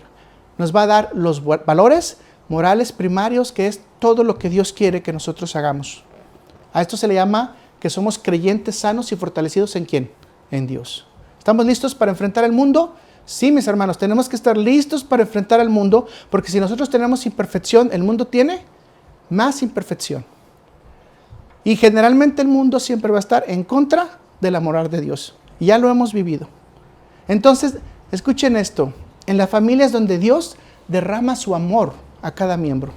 Nos va a dar los valores morales primarios, que es todo lo que Dios quiere que nosotros hagamos. A esto se le llama que somos creyentes sanos y fortalecidos ¿en quién? En Dios. ¿Estamos listos para enfrentar el mundo? Sí, mis hermanos, tenemos que estar listos para enfrentar al mundo, porque si nosotros tenemos imperfección, el mundo tiene más imperfección. Y generalmente el mundo siempre va a estar en contra de la moral de Dios. Y ya lo hemos vivido. Entonces, escuchen esto. En la familia es donde Dios derrama su amor a cada miembro.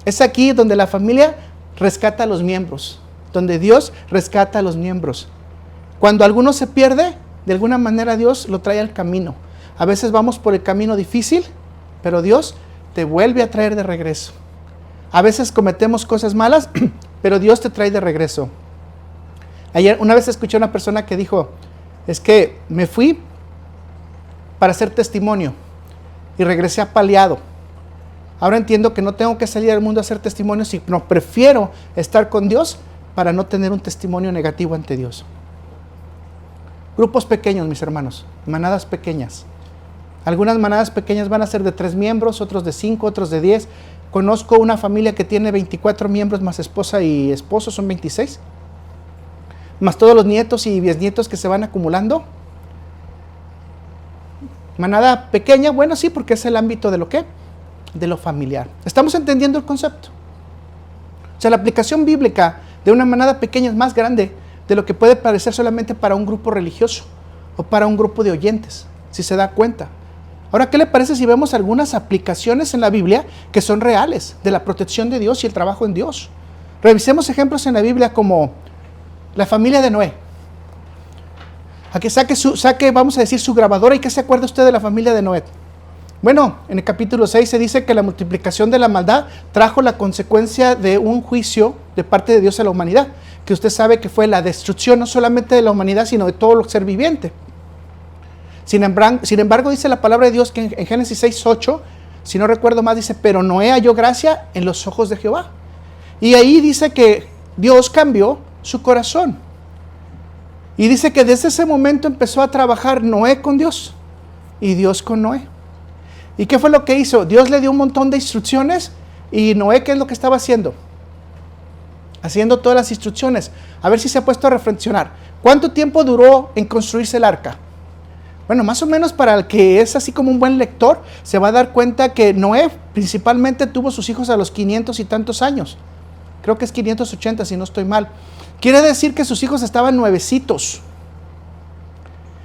Es aquí donde la familia rescata a los miembros. Donde Dios rescata a los miembros. Cuando alguno se pierde, de alguna manera Dios lo trae al camino. A veces vamos por el camino difícil, pero Dios te vuelve a traer de regreso. A veces cometemos cosas malas, pero Dios te trae de regreso. Ayer, una vez escuché a una persona que dijo, es que me fui para hacer testimonio y regresé apaleado. Ahora entiendo que no tengo que salir al mundo a hacer testimonio, sino prefiero estar con Dios para no tener un testimonio negativo ante Dios. Grupos pequeños, mis hermanos, manadas pequeñas. Algunas manadas pequeñas van a ser de 3 miembros, otros de 5, otros de 10. Conozco una familia que tiene 24 miembros más esposa y esposo, son 26. Más todos los nietos y bisnietos que se van acumulando. Manada pequeña, bueno, sí, porque es el ámbito de lo ¿qué? De lo familiar. ¿Estamos entendiendo el concepto? O sea, la aplicación bíblica de una manada pequeña es más grande de lo que puede parecer solamente para un grupo religioso o para un grupo de oyentes, si se da cuenta. Ahora, ¿qué le parece si vemos algunas aplicaciones en la Biblia que son reales de la protección de Dios y el trabajo en Dios? Revisemos ejemplos en la Biblia como la familia de Noé. A que saque, vamos a decir, su grabadora. ¿Y qué se acuerda usted de la familia de Noé? Bueno, en el capítulo 6 se dice que la multiplicación de la maldad trajo la consecuencia de un juicio de parte de Dios a la humanidad, que usted sabe que fue la destrucción no solamente de la humanidad, sino de todo lo ser viviente. Sin embargo, dice la palabra de Dios que en Génesis 6:8, si no recuerdo más, dice, pero Noé halló gracia en los ojos de Jehová. Y ahí dice que Dios cambió su corazón. Y dice que desde ese momento empezó a trabajar Noé con Dios y Dios con Noé. ¿Y qué fue lo que hizo? Dios le dio un montón de instrucciones y Noé, ¿qué es lo que estaba haciendo? Haciendo todas las instrucciones. A ver si se ha puesto a reflexionar. ¿Cuánto tiempo duró en construirse el arca? Bueno, más o menos para el que es así como un buen lector, se va a dar cuenta que Noé principalmente tuvo sus hijos a los 500 y tantos años. Creo que es 580 si no estoy mal. Quiere decir que sus hijos estaban nuevecitos.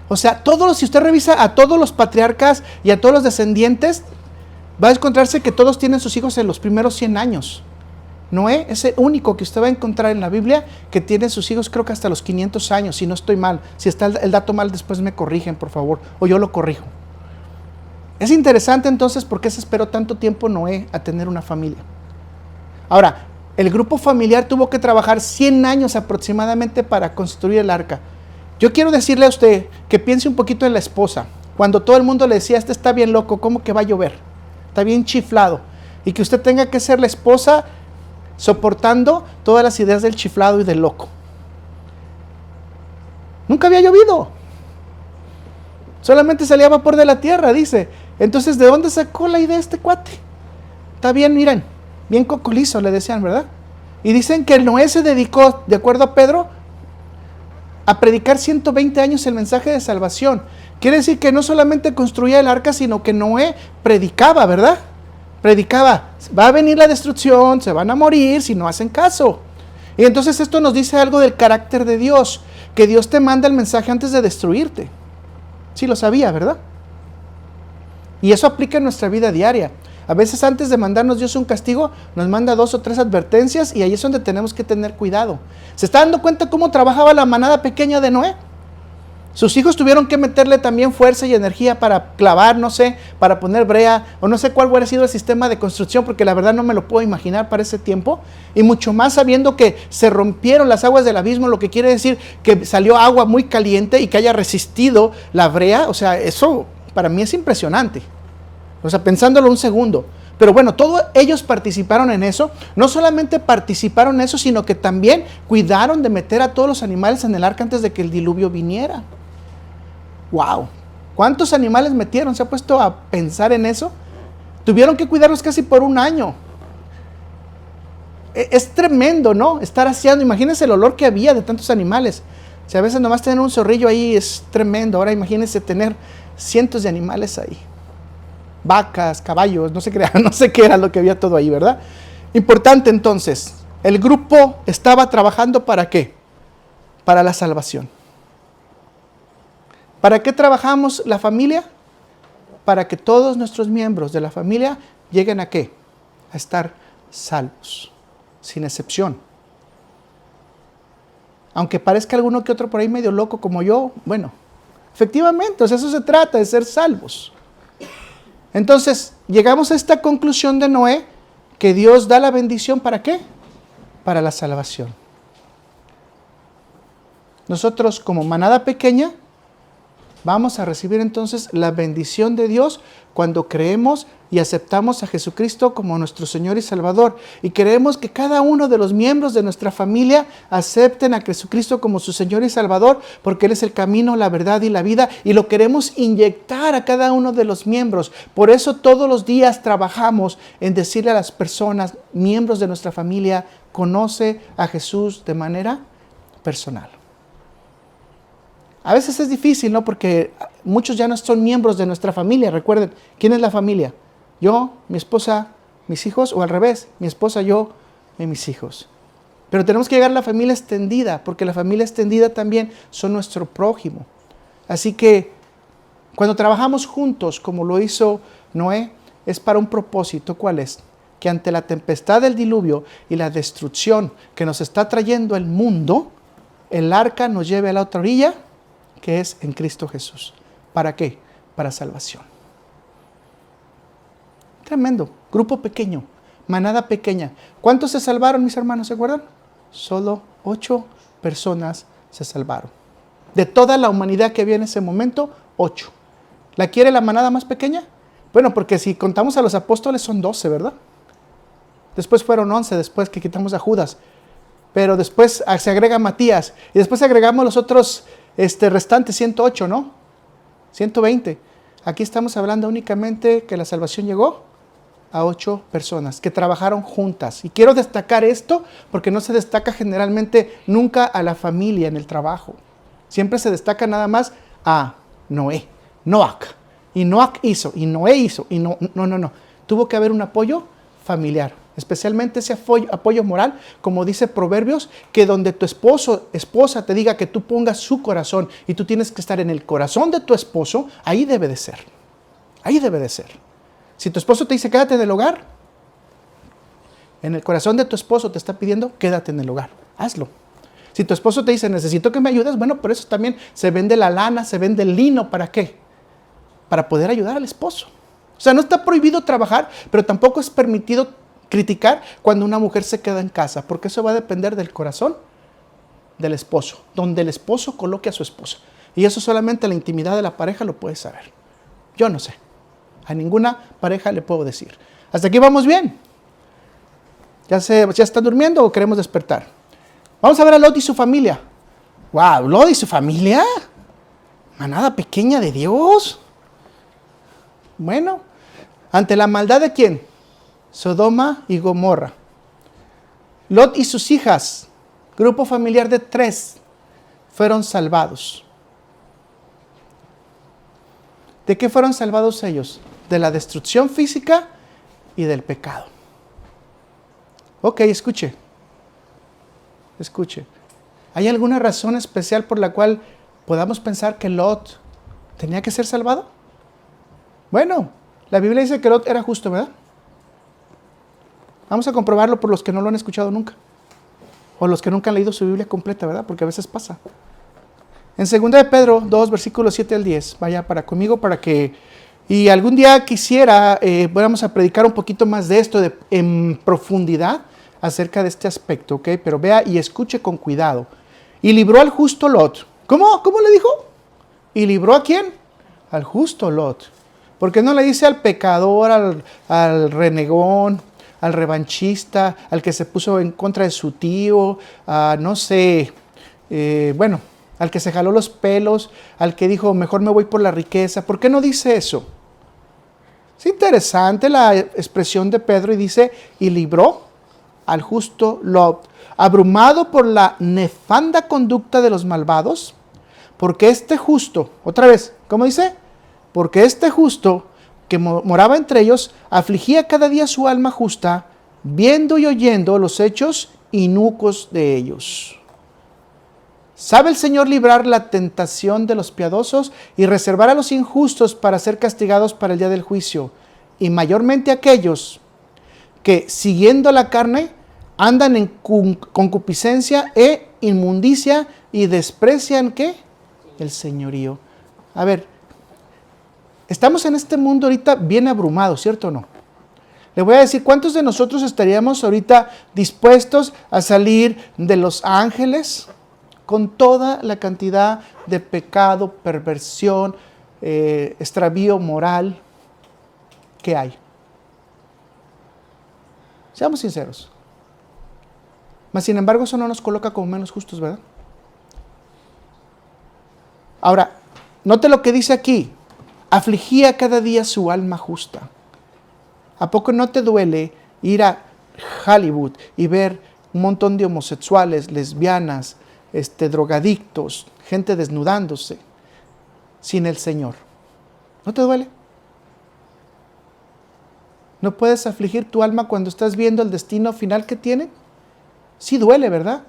O sea, si usted revisa a todos los patriarcas y a todos los descendientes, va a encontrarse que todos tienen sus hijos en los primeros 100 años. Noé es el único que usted va a encontrar en la Biblia que tiene sus hijos creo que hasta los 500 años, si no estoy mal. Si está el dato mal, después me corrigen, por favor, o yo lo corrijo. Es interesante entonces por qué se esperó tanto tiempo Noé a tener una familia. Ahora, el grupo familiar tuvo que trabajar 100 años aproximadamente para construir el arca. Yo quiero decirle a usted que piense un poquito en la esposa. Cuando todo el mundo le decía, este está bien loco, ¿cómo que va a llover? Está bien chiflado. Y que usted tenga que ser la esposa soportando todas las ideas del chiflado y del loco. Nunca había llovido. Solamente salía vapor de la tierra, dice. Entonces, ¿de dónde sacó la idea este cuate? Está bien, miren, bien cocolizo, le decían, ¿verdad? Y dicen que Noé se dedicó, de acuerdo a Pedro, a predicar 120 años el mensaje de salvación. Quiere decir que no solamente construía el arca, sino que Noé predicaba, ¿verdad? Predicaba, va a venir la destrucción, se van a morir si no hacen caso. Y entonces esto nos dice algo del carácter de Dios, que Dios te manda el mensaje antes de destruirte. Sí lo sabía, ¿verdad? Y eso aplica en nuestra vida diaria. A veces antes de mandarnos Dios un castigo, nos manda 2 o 3 advertencias y ahí es donde tenemos que tener cuidado. ¿Se está dando cuenta cómo trabajaba la manada pequeña de Noé? Sus hijos tuvieron que meterle también fuerza y energía para clavar, no sé, para poner brea, o no sé cuál hubiera sido el sistema de construcción, porque la verdad no me lo puedo imaginar para ese tiempo. Y mucho más sabiendo que se rompieron las aguas del abismo, lo que quiere decir que salió agua muy caliente y que haya resistido la brea. O sea, eso para mí es impresionante. O sea, pensándolo un segundo. Pero bueno, todos ellos participaron en eso. No solamente participaron en eso, sino que también cuidaron de meter a todos los animales en el arca antes de que el diluvio viniera. ¡Wow! ¿Cuántos animales metieron? ¿Se ha puesto a pensar en eso? Tuvieron que cuidarlos casi por 1 año. Es tremendo, ¿no? Estar aseando. Imagínense el olor que había de tantos animales. Si a veces nomás tener un zorrillo ahí es tremendo. Ahora imagínense tener cientos de animales ahí. Vacas, caballos, no sé qué era lo que había todo ahí, ¿verdad? Importante entonces, el grupo estaba trabajando ¿para qué? Para la salvación. ¿Para qué trabajamos la familia? Para que todos nuestros miembros de la familia lleguen ¿a qué? A estar salvos, sin excepción. Aunque parezca alguno que otro por ahí medio loco como yo, bueno, efectivamente, o sea, eso se trata de ser salvos. Entonces, llegamos a esta conclusión de Noé, que Dios da la bendición ¿para qué? Para la salvación. Nosotros como manada pequeña vamos a recibir entonces la bendición de Dios cuando creemos y aceptamos a Jesucristo como nuestro Señor y Salvador. Y queremos que cada uno de los miembros de nuestra familia acepten a Jesucristo como su Señor y Salvador, porque Él es el camino, la verdad y la vida. Y lo queremos inyectar a cada uno de los miembros. Por eso todos los días trabajamos en decirle a las personas, miembros de nuestra familia, conoce a Jesús de manera personal. A veces es difícil, ¿no? Porque muchos ya no son miembros de nuestra familia. Recuerden, ¿quién es la familia? Yo, mi esposa, mis hijos, o al revés, mi esposa, yo y mis hijos. Pero tenemos que llegar a la familia extendida, porque la familia extendida también son nuestro prójimo. Así que cuando trabajamos juntos, como lo hizo Noé, es para un propósito. ¿Cuál es? Que ante la tempestad del diluvio y la destrucción que nos está trayendo el mundo, el arca nos lleve a la otra orilla, que es en Cristo Jesús. ¿Para qué? Para salvación. Tremendo. Grupo pequeño, manada pequeña. ¿Cuántos se salvaron, mis hermanos? ¿Se acuerdan? Solo 8 personas se salvaron. De toda la humanidad que había en ese momento, 8. ¿La quiere la manada más pequeña? Bueno, porque si contamos a los apóstoles son 12, ¿verdad? Después fueron 11, después que quitamos a Judas. Pero después se agrega Matías. Y después agregamos los otros restantes, 108, ¿no? 120. Aquí estamos hablando únicamente que la salvación llegó a 8 personas que trabajaron juntas. Y quiero destacar esto porque no se destaca generalmente nunca a la familia en el trabajo. Siempre se destaca nada más a Noé, Noac. Y Noac hizo, y Noé hizo, y no. Tuvo que haber un apoyo familiar, especialmente ese apoyo moral, como dice Proverbios, que donde tu esposa te diga que tú pongas su corazón y tú tienes que estar en el corazón de tu esposo, ahí debe de ser. Ahí debe de ser. Si tu esposo te dice quédate en el hogar, en el corazón de tu esposo te está pidiendo quédate en el hogar, hazlo. Si tu esposo te dice necesito que me ayudes, bueno, por eso también se vende la lana, se vende el lino, ¿para qué? Para poder ayudar al esposo. O sea, no está prohibido trabajar, pero tampoco es permitido criticar cuando una mujer se queda en casa, porque eso va a depender del corazón del esposo, donde el esposo coloque a su esposa. Y eso solamente la intimidad de la pareja lo puede saber. Yo no sé. A ninguna pareja le puedo decir. ¿Hasta aquí vamos bien? ¿Ya están durmiendo o queremos despertar? Vamos a ver a Lot y su familia. ¡Wow! ¿Lot y su familia? ¿Manada pequeña de Dios? Bueno, ante la maldad de ¿quién? Sodoma y Gomorra. Lot y sus hijas, grupo familiar de 3, fueron salvados. ¿De qué fueron salvados ellos? De la destrucción física y del pecado. Ok, escuche. ¿Hay alguna razón especial por la cual podamos pensar que Lot tenía que ser salvado? Bueno, la Biblia dice que Lot era justo, ¿verdad? Vamos a comprobarlo por los que no lo han escuchado nunca. O los que nunca han leído su Biblia completa, ¿verdad? Porque a veces pasa. En 2 de Pedro 2, versículos 7 al 10. Vaya conmigo para que... Y algún día quisiera, vamos a predicar un poquito más de esto en profundidad acerca de este aspecto, ¿ok? Pero vea y escuche con cuidado. Y libró al justo Lot. ¿Cómo? ¿Cómo le dijo? ¿Y libró a quién? Al justo Lot. ¿Por qué no le dice al pecador, al renegón, al revanchista, al que se puso en contra de su tío, no sé, al que se jaló los pelos, al que dijo, mejor me voy por la riqueza? ¿Por qué no dice eso? Es interesante la expresión de Pedro y dice, y libró al justo Lot, abrumado por la nefanda conducta de los malvados, porque este justo, otra vez, ¿cómo dice? Porque este justo que moraba entre ellos, afligía cada día su alma justa, viendo y oyendo los hechos inicuos de ellos. ¿Sabe el Señor librar la tentación de los piadosos y reservar a los injustos para ser castigados para el día del juicio? Y mayormente aquellos que, siguiendo la carne, andan en concupiscencia e inmundicia y desprecian, ¿qué? El señorío. A ver, estamos en este mundo ahorita bien abrumados, ¿cierto o no? Le voy a decir, ¿cuántos de nosotros estaríamos ahorita dispuestos a salir de Los Ángeles con toda la cantidad de pecado, perversión, extravío moral que hay? Seamos sinceros. Mas, sin embargo, eso no nos coloca como menos justos, ¿verdad? Ahora, note lo que dice aquí. Afligía cada día su alma justa. ¿A poco no te duele ir a Hollywood y ver un montón de homosexuales, lesbianas, drogadictos, gente desnudándose sin el Señor? ¿No te duele? ¿No puedes afligir tu alma cuando estás viendo el destino final que tienen? Sí duele, ¿verdad?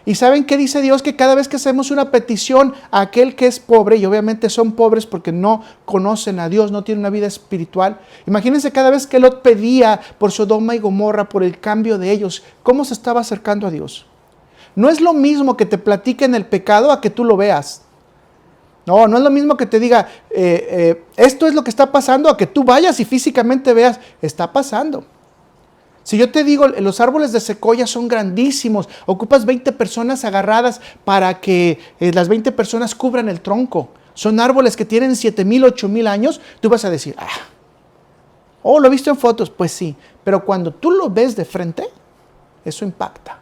¿Y saben qué dice Dios? Que cada vez que hacemos una petición a aquel que es pobre, y obviamente son pobres porque no conocen a Dios, no tienen una vida espiritual. Imagínense cada vez que Lot pedía por Sodoma y Gomorra, por el cambio de ellos, ¿cómo se estaba acercando a Dios? No es lo mismo que te platiquen el pecado a que tú lo veas. No, no es lo mismo que te diga, esto es lo que está pasando, a que tú vayas y físicamente veas, está pasando. Si yo te digo, los árboles de secoya son grandísimos, ocupas 20 personas agarradas para que las 20 personas cubran el tronco. Son árboles que tienen 7,000, 8,000 años, tú vas a decir, lo he visto en fotos, pues sí, pero cuando tú lo ves de frente, eso impacta.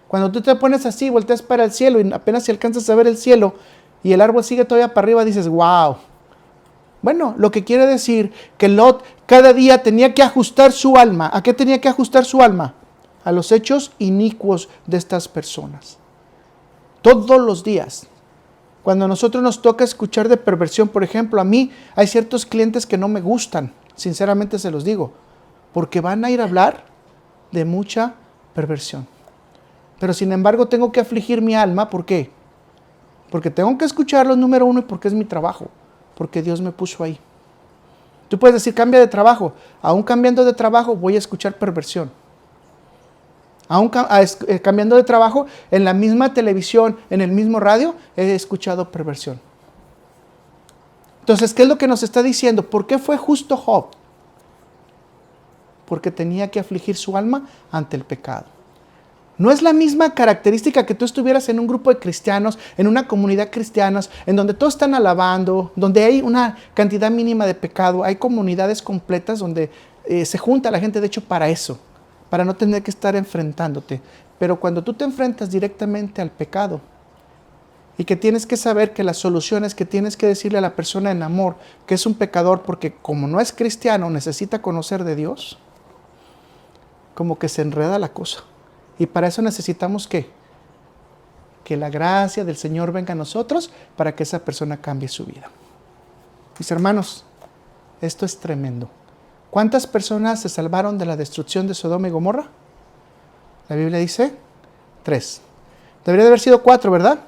Cuando tú te pones así, volteas para el cielo y apenas si alcanzas a ver el cielo y el árbol sigue todavía para arriba, dices, wow. Bueno, lo que quiere decir que Lot cada día tenía que ajustar su alma. ¿A qué tenía que ajustar su alma? A los hechos inicuos de estas personas. Todos los días. Cuando a nosotros nos toca escuchar de perversión, por ejemplo, a mí hay ciertos clientes que no me gustan, sinceramente se los digo, porque van a ir a hablar de mucha perversión. Pero sin embargo tengo que afligir mi alma, ¿por qué? Porque tengo que escucharlos, número uno, y porque es mi trabajo, porque Dios me puso ahí. Tú puedes decir, cambia de trabajo. Aún cambiando de trabajo voy a escuchar perversión. Aún cambiando de trabajo, en la misma televisión, en el mismo radio, he escuchado perversión. Entonces, ¿qué es lo que nos está diciendo? ¿Por qué fue justo Job? Porque tenía que afligir su alma ante el pecado. No es la misma característica que tú estuvieras en un grupo de cristianos, en una comunidad cristiana, en donde todos están alabando, donde hay una cantidad mínima de pecado. Hay comunidades completas donde se junta la gente, de hecho, para eso, para no tener que estar enfrentándote. Pero cuando tú te enfrentas directamente al pecado y que tienes que saber que la solución es que tienes que decirle a la persona en amor que es un pecador porque como no es cristiano necesita conocer de Dios, como que se enreda la cosa. Y para eso necesitamos ¿qué? Que la gracia del Señor venga a nosotros para que esa persona cambie su vida. Mis hermanos, esto es tremendo. ¿Cuántas personas se salvaron de la destrucción de Sodoma y Gomorra? La Biblia dice 3. Debería de haber sido 4, ¿verdad?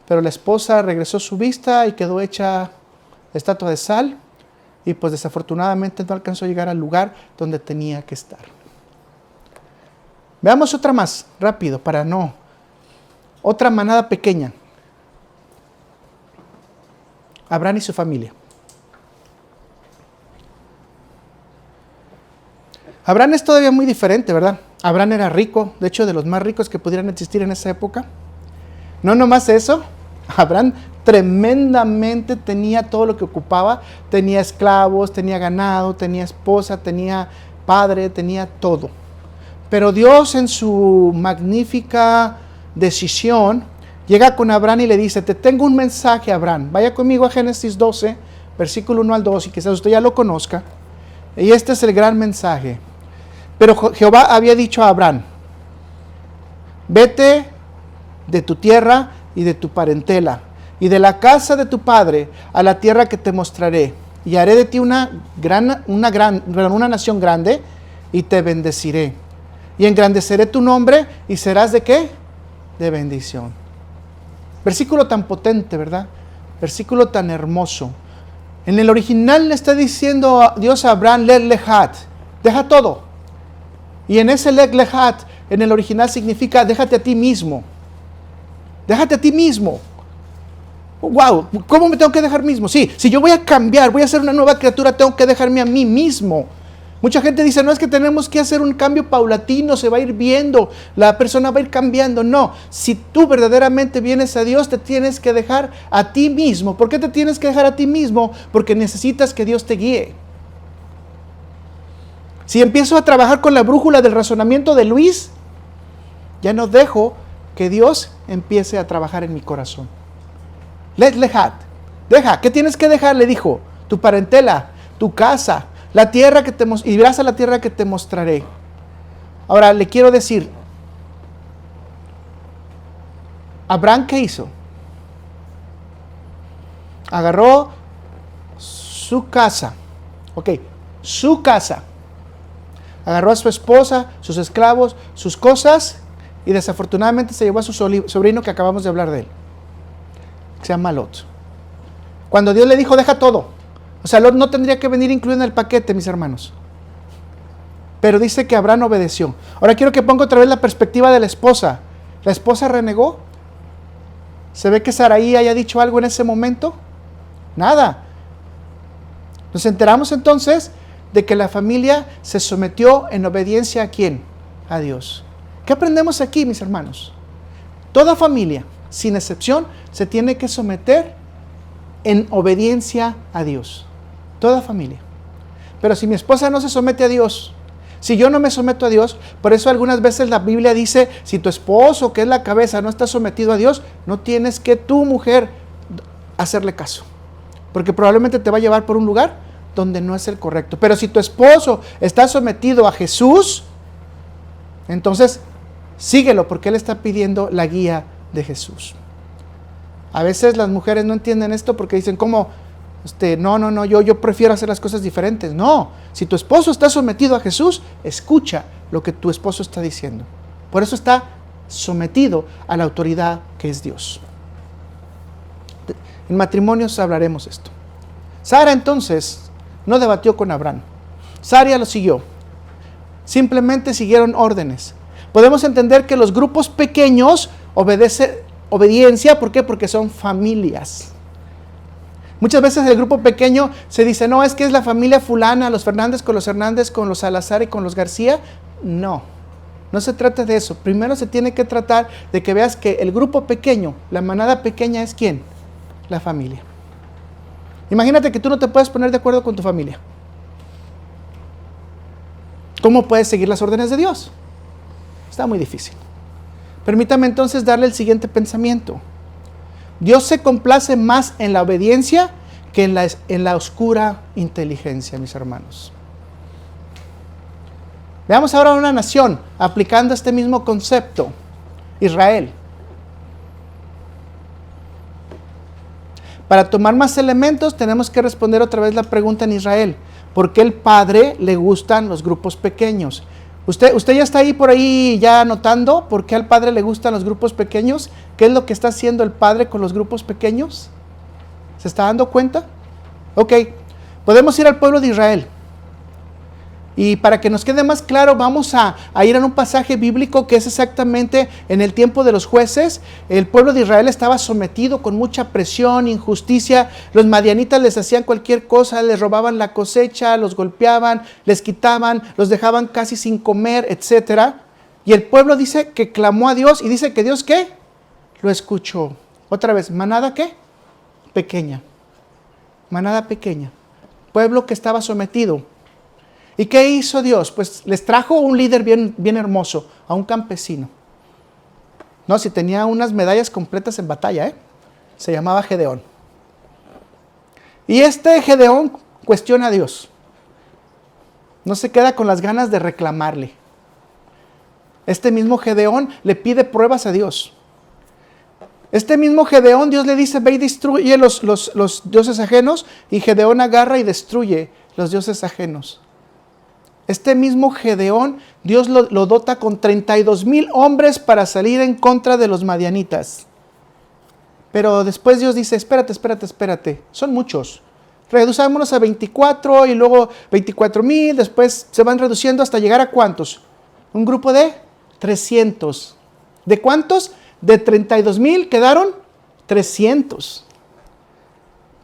Pero la esposa regresó su vista y quedó hecha estatua de sal y pues desafortunadamente no alcanzó a llegar al lugar donde tenía que estar. Veamos otra más, rápido, otra manada pequeña. Abraham y su familia. Abraham es todavía muy diferente, ¿verdad? Abraham era rico, de hecho de los más ricos que pudieran existir en esa época. No nomás eso, Abraham tremendamente tenía todo lo que ocupaba. Tenía esclavos, tenía ganado, tenía esposa, tenía padre, tenía todo. Pero Dios en su magnífica decisión llega con Abraham y le dice, te tengo un mensaje, Abraham. Vaya conmigo a Génesis 12, versículo 1 al 2, y quizás usted ya lo conozca. Y este es el gran mensaje. Pero Jehová había dicho a Abraham, vete de tu tierra y de tu parentela, y de la casa de tu padre a la tierra que te mostraré, y haré de ti una nación grande, y te bendeciré. Y engrandeceré tu nombre y serás ¿de qué? De bendición. Versículo tan potente, ¿verdad? Versículo tan hermoso. En el original le está diciendo Dios a Abraham, Lech Lehat, deja todo. Y en ese Lech Lehat, en el original significa déjate a ti mismo. Déjate a ti mismo. Wow, ¿cómo me tengo que dejar mismo? Sí, si yo voy a cambiar, voy a ser una nueva criatura, tengo que dejarme a mí mismo. Mucha gente dice, no es que tenemos que hacer un cambio paulatino, se va a ir viendo, la persona va a ir cambiando. No, si tú verdaderamente vienes a Dios, te tienes que dejar a ti mismo. ¿Por qué te tienes que dejar a ti mismo? Porque necesitas que Dios te guíe. Si empiezo a trabajar con la brújula del razonamiento de Luis, ya no dejo que Dios empiece a trabajar en mi corazón. Lech Lehat, deja, ¿qué tienes que dejar? Le dijo, tu parentela, tu casa, la tierra que te y irás a la tierra que te mostraré. Ahora le quiero decir, Abraham, ¿qué hizo? Agarró su casa, su casa. Agarró a su esposa, sus esclavos, sus cosas y desafortunadamente se llevó a su sobrino que acabamos de hablar de él, que se llama Lot. Cuando Dios le dijo, deja todo. O sea, Lot no tendría que venir incluido en el paquete, mis hermanos. Pero dice que Abraham obedeció. Ahora quiero que ponga otra vez la perspectiva de la esposa. ¿La esposa renegó? ¿Se ve que Saraí haya dicho algo en ese momento? Nada. Nos enteramos entonces de que la familia se sometió en obediencia ¿a quién? A Dios. ¿Qué aprendemos aquí, mis hermanos? Toda familia, sin excepción, se tiene que someter en obediencia a Dios. Toda familia. Pero si mi esposa no se somete a Dios, si yo no me someto a Dios, por eso algunas veces la Biblia dice, si tu esposo, que es la cabeza, no está sometido a Dios, no tienes que tu mujer hacerle caso. Porque probablemente te va a llevar por un lugar donde no es el correcto. Pero si tu esposo está sometido a Jesús, entonces síguelo, porque Él está pidiendo la guía de Jesús. A veces las mujeres no entienden esto porque dicen, ¿cómo? No, yo prefiero hacer las cosas diferentes. No, si tu esposo está sometido a Jesús, escucha lo que tu esposo está diciendo. Por eso está sometido a la autoridad que es Dios. En matrimonios hablaremos esto. Sara entonces no debatió con Abraham. Sara lo siguió. Simplemente siguieron órdenes. Podemos entender que los grupos pequeños obediencia, ¿por qué? Porque son familias. Muchas veces el grupo pequeño se dice, no, es que es la familia fulana, los Fernández, con los Salazar y con los García. No se trata de eso. Primero se tiene que tratar de que veas que el grupo pequeño, la manada pequeña es ¿quién? La familia. Imagínate que tú no te puedes poner de acuerdo con tu familia. ¿Cómo puedes seguir las órdenes de Dios? Está muy difícil. Permítame entonces darle el siguiente pensamiento. Dios se complace más en la obediencia que en la oscura inteligencia, mis hermanos. Veamos ahora a una nación aplicando este mismo concepto. Israel. Para tomar más elementos tenemos que responder otra vez la pregunta en Israel. ¿Por qué el Padre le gustan los grupos pequeños? ¿Usted ya está ahí por ahí ya anotando por qué al Padre le gustan los grupos pequeños? ¿Qué es lo que está haciendo el Padre con los grupos pequeños? ¿Se está dando cuenta? Ok, podemos ir al pueblo de Israel. Y para que nos quede más claro, vamos a ir a un pasaje bíblico que es exactamente en el tiempo de los jueces. El pueblo de Israel estaba sometido con mucha presión, injusticia. Los madianitas les hacían cualquier cosa, les robaban la cosecha, los golpeaban, les quitaban, los dejaban casi sin comer, etc. Y el pueblo dice que clamó a Dios y dice que Dios, ¿qué? Lo escuchó. Otra vez, ¿manada qué? Pequeña. Manada pequeña. Pueblo que estaba sometido. ¿Y qué hizo Dios? Pues les trajo un líder bien hermoso, a un campesino. No, si tenía unas medallas completas en batalla, se llamaba Gedeón. Y este Gedeón cuestiona a Dios. No se queda con las ganas de reclamarle. Este mismo Gedeón le pide pruebas a Dios. Este mismo Gedeón, Dios le dice, ve y destruye los dioses ajenos, y Gedeón agarra y destruye los dioses ajenos. Este mismo Gedeón, Dios lo dota con 32,000 hombres para salir en contra de los madianitas. Pero después Dios dice, espérate, son muchos. Reduzámonos a 24 y luego 24,000, después se van reduciendo hasta llegar a ¿cuántos? Un grupo de 300. ¿De cuántos? De 32,000 quedaron 300.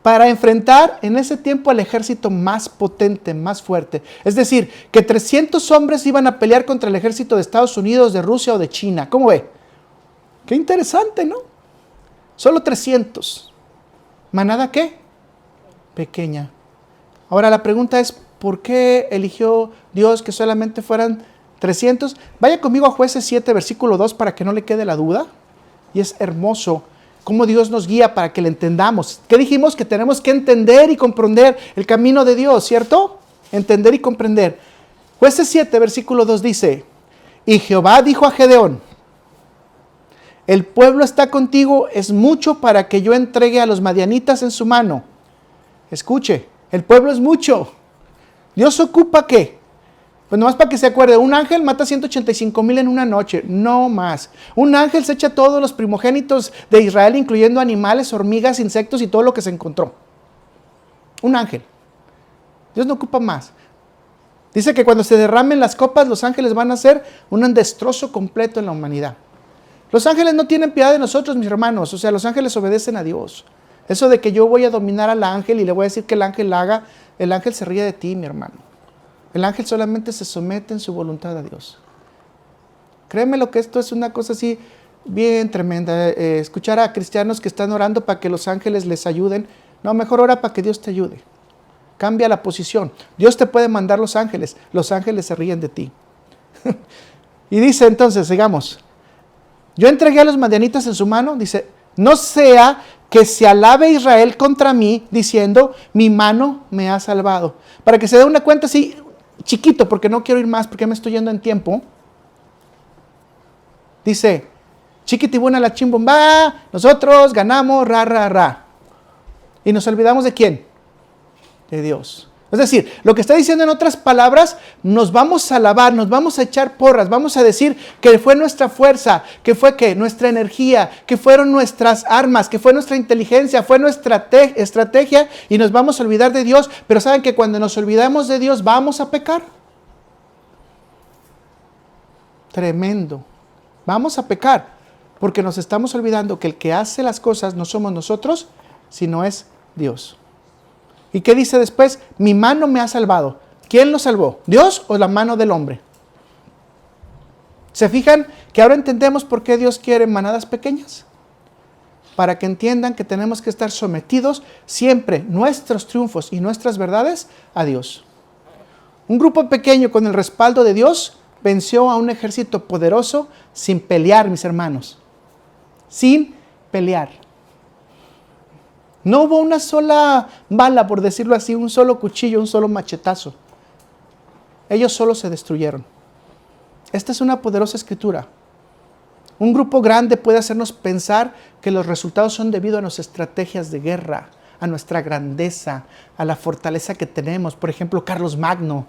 Para enfrentar en ese tiempo al ejército más potente, más fuerte. Es decir, que 300 hombres iban a pelear contra el ejército de Estados Unidos, de Rusia o de China. ¿Cómo ve? Qué interesante, ¿no? Solo 300. ¿Manada qué? Pequeña. Ahora la pregunta es, ¿por qué eligió Dios que solamente fueran 300? Vaya conmigo a Jueces 7, versículo 2, para que no le quede la duda. Y es hermoso cómo Dios nos guía para que le entendamos. ¿Qué dijimos? Que tenemos que entender y comprender el camino de Dios, ¿cierto? Entender y comprender. Jueces 7, versículo 2 dice, y Jehová dijo a Gedeón, el pueblo está contigo, es mucho para que yo entregue a los madianitas en su mano. Escuche, el pueblo es mucho. ¿Dios ocupa qué? Pues nomás para que se acuerde, un ángel mata 185,000 en una noche, no más. Un ángel se echa todos los primogénitos de Israel, incluyendo animales, hormigas, insectos y todo lo que se encontró. Un ángel. Dios no ocupa más. Dice que cuando se derramen las copas, los ángeles van a hacer un destrozo completo en la humanidad. Los ángeles no tienen piedad de nosotros, mis hermanos. O sea, los ángeles obedecen a Dios. Eso de que yo voy a dominar al ángel y le voy a decir que el ángel haga, el ángel se ríe de ti, mi hermano. El ángel solamente se somete en su voluntad a Dios. Créeme lo que esto es una cosa así bien tremenda. Escuchar a cristianos que están orando para que los ángeles les ayuden. No, mejor ora para que Dios te ayude. Cambia la posición. Dios te puede mandar los ángeles se ríen de ti. Y dice entonces, sigamos. Yo entregué a los madianitas en su mano, dice, no sea que se alabe Israel contra mí, diciendo, mi mano me ha salvado. Para que se dé una cuenta así, chiquito, porque no quiero ir más, porque me estoy yendo en tiempo. Dice, chiquitibuna la chimbomba, nosotros ganamos, ra, ra, ra. Y nos olvidamos de ¿quién? De Dios. Es decir, lo que está diciendo en otras palabras, nos vamos a alabar, nos vamos a echar porras, vamos a decir que fue nuestra fuerza, que fue ¿qué? Nuestra energía, que fueron nuestras armas, que fue nuestra inteligencia, fue nuestra estrategia y nos vamos a olvidar de Dios. Pero saben que cuando nos olvidamos de Dios vamos a pecar. Tremendo. Vamos a pecar porque nos estamos olvidando que el que hace las cosas no somos nosotros, sino es Dios. ¿Y qué dice después? Mi mano me ha salvado. ¿Quién lo salvó? ¿Dios o la mano del hombre? ¿Se fijan que ahora entendemos por qué Dios quiere manadas pequeñas? Para que entiendan que tenemos que estar sometidos siempre nuestros triunfos y nuestras verdades a Dios. Un grupo pequeño con el respaldo de Dios venció a un ejército poderoso sin pelear, mis hermanos. Sin pelear. No hubo una sola bala, por decirlo así, un solo cuchillo, un solo machetazo. Ellos solo se destruyeron. Esta es una poderosa escritura. Un grupo grande puede hacernos pensar que los resultados son debido a nuestras estrategias de guerra, a nuestra grandeza, a la fortaleza que tenemos. Por ejemplo, Carlos Magno,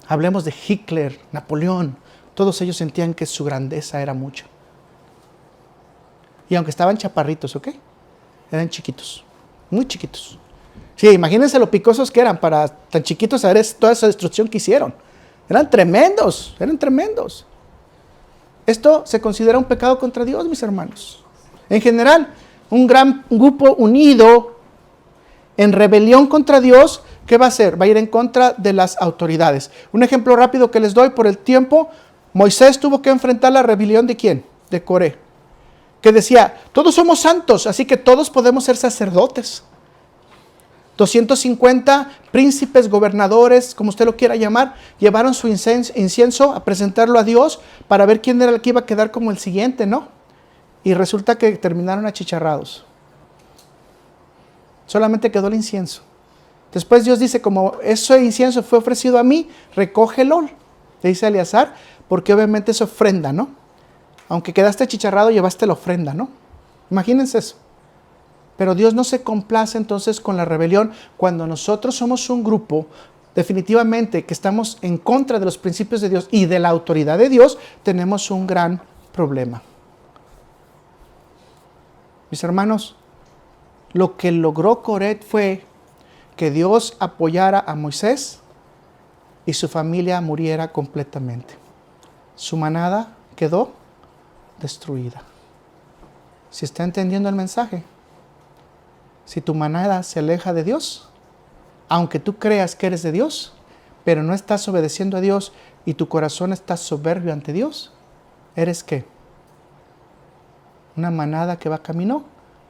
hablemos de Hitler, Napoleón. Todos ellos sentían que su grandeza era mucha. Y aunque estaban chaparritos, ¿ok? Eran chiquitos. Muy chiquitos. Sí, imagínense lo picosos que eran para tan chiquitos saber toda esa destrucción que hicieron. Eran tremendos, eran tremendos. Esto se considera un pecado contra Dios, mis hermanos. En general, un gran grupo unido en rebelión contra Dios, ¿qué va a hacer? Va a ir en contra de las autoridades. Un ejemplo rápido que les doy por el tiempo, Moisés tuvo que enfrentar la rebelión ¿de quién? De Coré. Que decía, todos somos santos, así que todos podemos ser sacerdotes. 250 príncipes, gobernadores, como usted lo quiera llamar, llevaron su incienso a presentarlo a Dios para ver quién era el que iba a quedar como el siguiente, ¿no? Y resulta que terminaron achicharrados. Solamente quedó el incienso. Después Dios dice, como ese incienso fue ofrecido a mí, recógelo, le dice a Eleazar, porque obviamente es ofrenda, ¿no? Aunque quedaste achicharrado, llevaste la ofrenda, ¿no? Imagínense eso. Pero Dios no se complace entonces con la rebelión cuando nosotros somos un grupo definitivamente que estamos en contra de los principios de Dios y de la autoridad de Dios, tenemos un gran problema. Mis hermanos, lo que logró Coré fue que Dios apoyara a Moisés y su familia muriera completamente. Su manada quedó destruida. ¿Si está entendiendo el mensaje? Si tu manada se aleja de Dios, aunque tú creas que eres de Dios, pero no estás obedeciendo a Dios y tu corazón está soberbio ante Dios, ¿eres qué? Una manada que va camino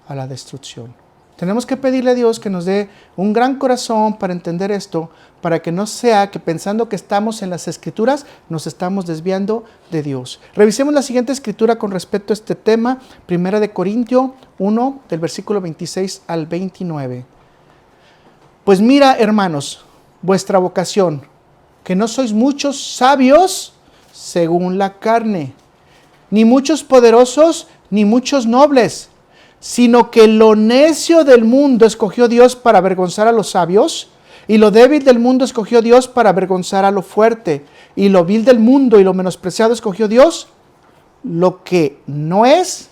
a la destrucción. Tenemos que pedirle a Dios que nos dé un gran corazón para entender esto, para que no sea que pensando que estamos en las Escrituras, nos estamos desviando de Dios. Revisemos la siguiente Escritura con respecto a este tema, 1 Corintios 1, del versículo 26 al 29. Pues mira, hermanos, vuestra vocación, que no sois muchos sabios según la carne, ni muchos poderosos, ni muchos nobles, sino que lo necio del mundo escogió Dios para avergonzar a los sabios, y lo débil del mundo escogió Dios para avergonzar a lo fuerte, y lo vil del mundo y lo menospreciado escogió Dios, lo que no es,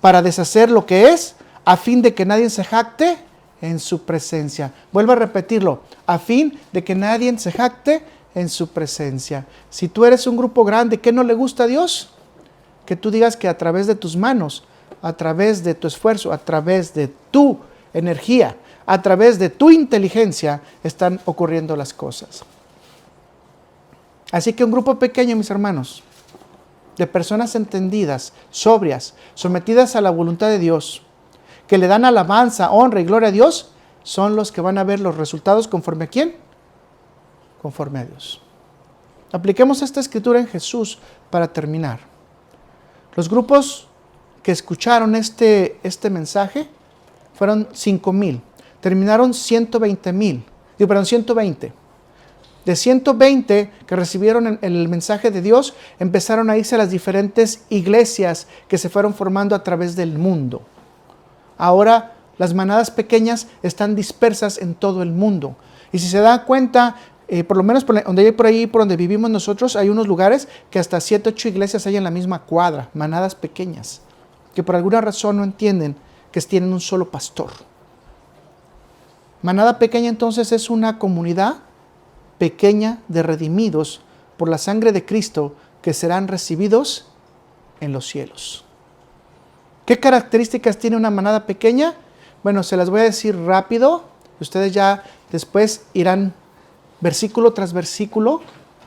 para deshacer lo que es, a fin de que nadie se jacte en su presencia. Vuelvo a repetirlo, a fin de que nadie se jacte en su presencia. Si tú eres un grupo grande, ¿qué no le gusta a Dios? que tú digas que a través de tus manos, a través de tu esfuerzo, a través de tu energía, a través de tu inteligencia, están ocurriendo las cosas. Así que un grupo pequeño, mis hermanos, de personas entendidas, sobrias, sometidas a la voluntad de Dios, que le dan alabanza, honra y gloria a Dios, son los que van a ver los resultados conforme a ¿quién? Conforme a Dios. Apliquemos esta escritura en Jesús para terminar. Los grupos que escucharon este mensaje fueron 5,000. Terminaron 120. De 120 que recibieron el mensaje de Dios, empezaron a irse a las diferentes iglesias que se fueron formando a través del mundo. Ahora las manadas pequeñas están dispersas en todo el mundo. Y si se da cuenta, por lo menos por donde vivimos nosotros, hay unos lugares que hasta 7, 8 iglesias hay en la misma cuadra, manadas pequeñas, que por alguna razón no entienden que tienen un solo pastor. Manada pequeña entonces es una comunidad pequeña de redimidos por la sangre de Cristo que serán recibidos en los cielos. ¿Qué características tiene una manada pequeña? Bueno, se las voy a decir rápido. Ustedes ya después irán versículo tras versículo,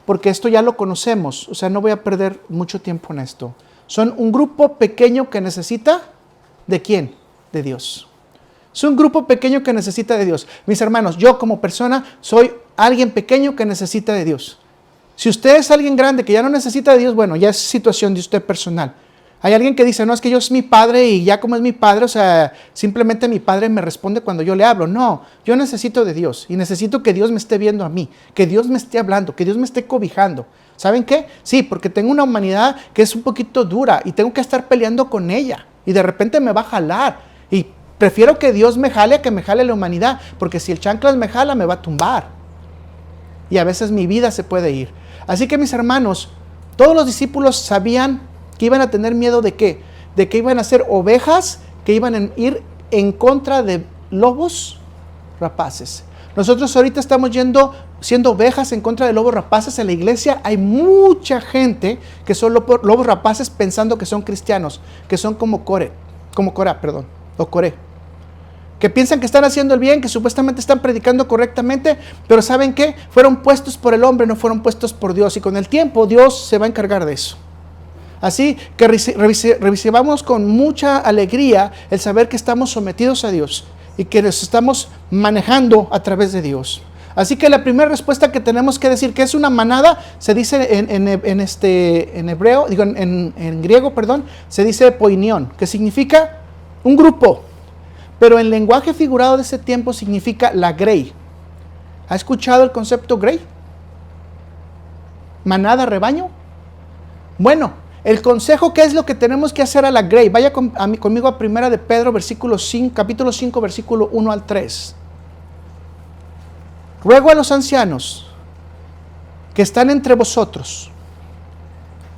porque esto ya lo conocemos. O sea, no voy a perder mucho tiempo en esto. Son un grupo pequeño que necesita, ¿de quién? De Dios. Es un grupo pequeño que necesita de Dios. Mis hermanos, yo como persona soy alguien pequeño que necesita de Dios. Si usted es alguien grande que ya no necesita de Dios, bueno, ya es situación de usted personal. Hay alguien que dice, no, es que yo soy mi padre y ya como es mi padre, o sea, simplemente mi padre me responde cuando yo le hablo. No, yo necesito de Dios y necesito que Dios me esté viendo a mí, que Dios me esté hablando, que Dios me esté cobijando. ¿Saben qué? Sí, porque tengo una humanidad que es un poquito dura y tengo que estar peleando con ella y de repente me va a jalar y prefiero que Dios me jale a que me jale la humanidad, porque si el chanclas me jala me va a tumbar y a veces mi vida se puede ir. Así que mis hermanos, todos los discípulos sabían que iban a tener miedo de qué, de que iban a ser ovejas, que iban a ir en contra de lobos rapaces. Nosotros ahorita estamos siendo ovejas en contra de lobos rapaces. En la iglesia hay mucha gente que son lobos rapaces pensando que son cristianos, que son como Coré, que piensan que están haciendo el bien, que supuestamente están predicando correctamente, pero ¿saben qué? Fueron puestos por el hombre, no fueron puestos por Dios, y con el tiempo Dios se va a encargar de eso. Así que recibamos con mucha alegría el saber que estamos sometidos a Dios y que nos estamos manejando a través de Dios. Así que la primera respuesta que tenemos que decir que es una manada, se dice en griego, se dice poinión, que significa un grupo, pero en lenguaje figurado de ese tiempo significa la grey. ¿Ha escuchado el concepto grey? Manada, rebaño. Bueno, el consejo, ¿qué es lo que tenemos que hacer a la grey? Vaya conmigo a 1 de Pedro, capítulo 5, versículo 1 al 3. Ruego a los ancianos que están entre vosotros,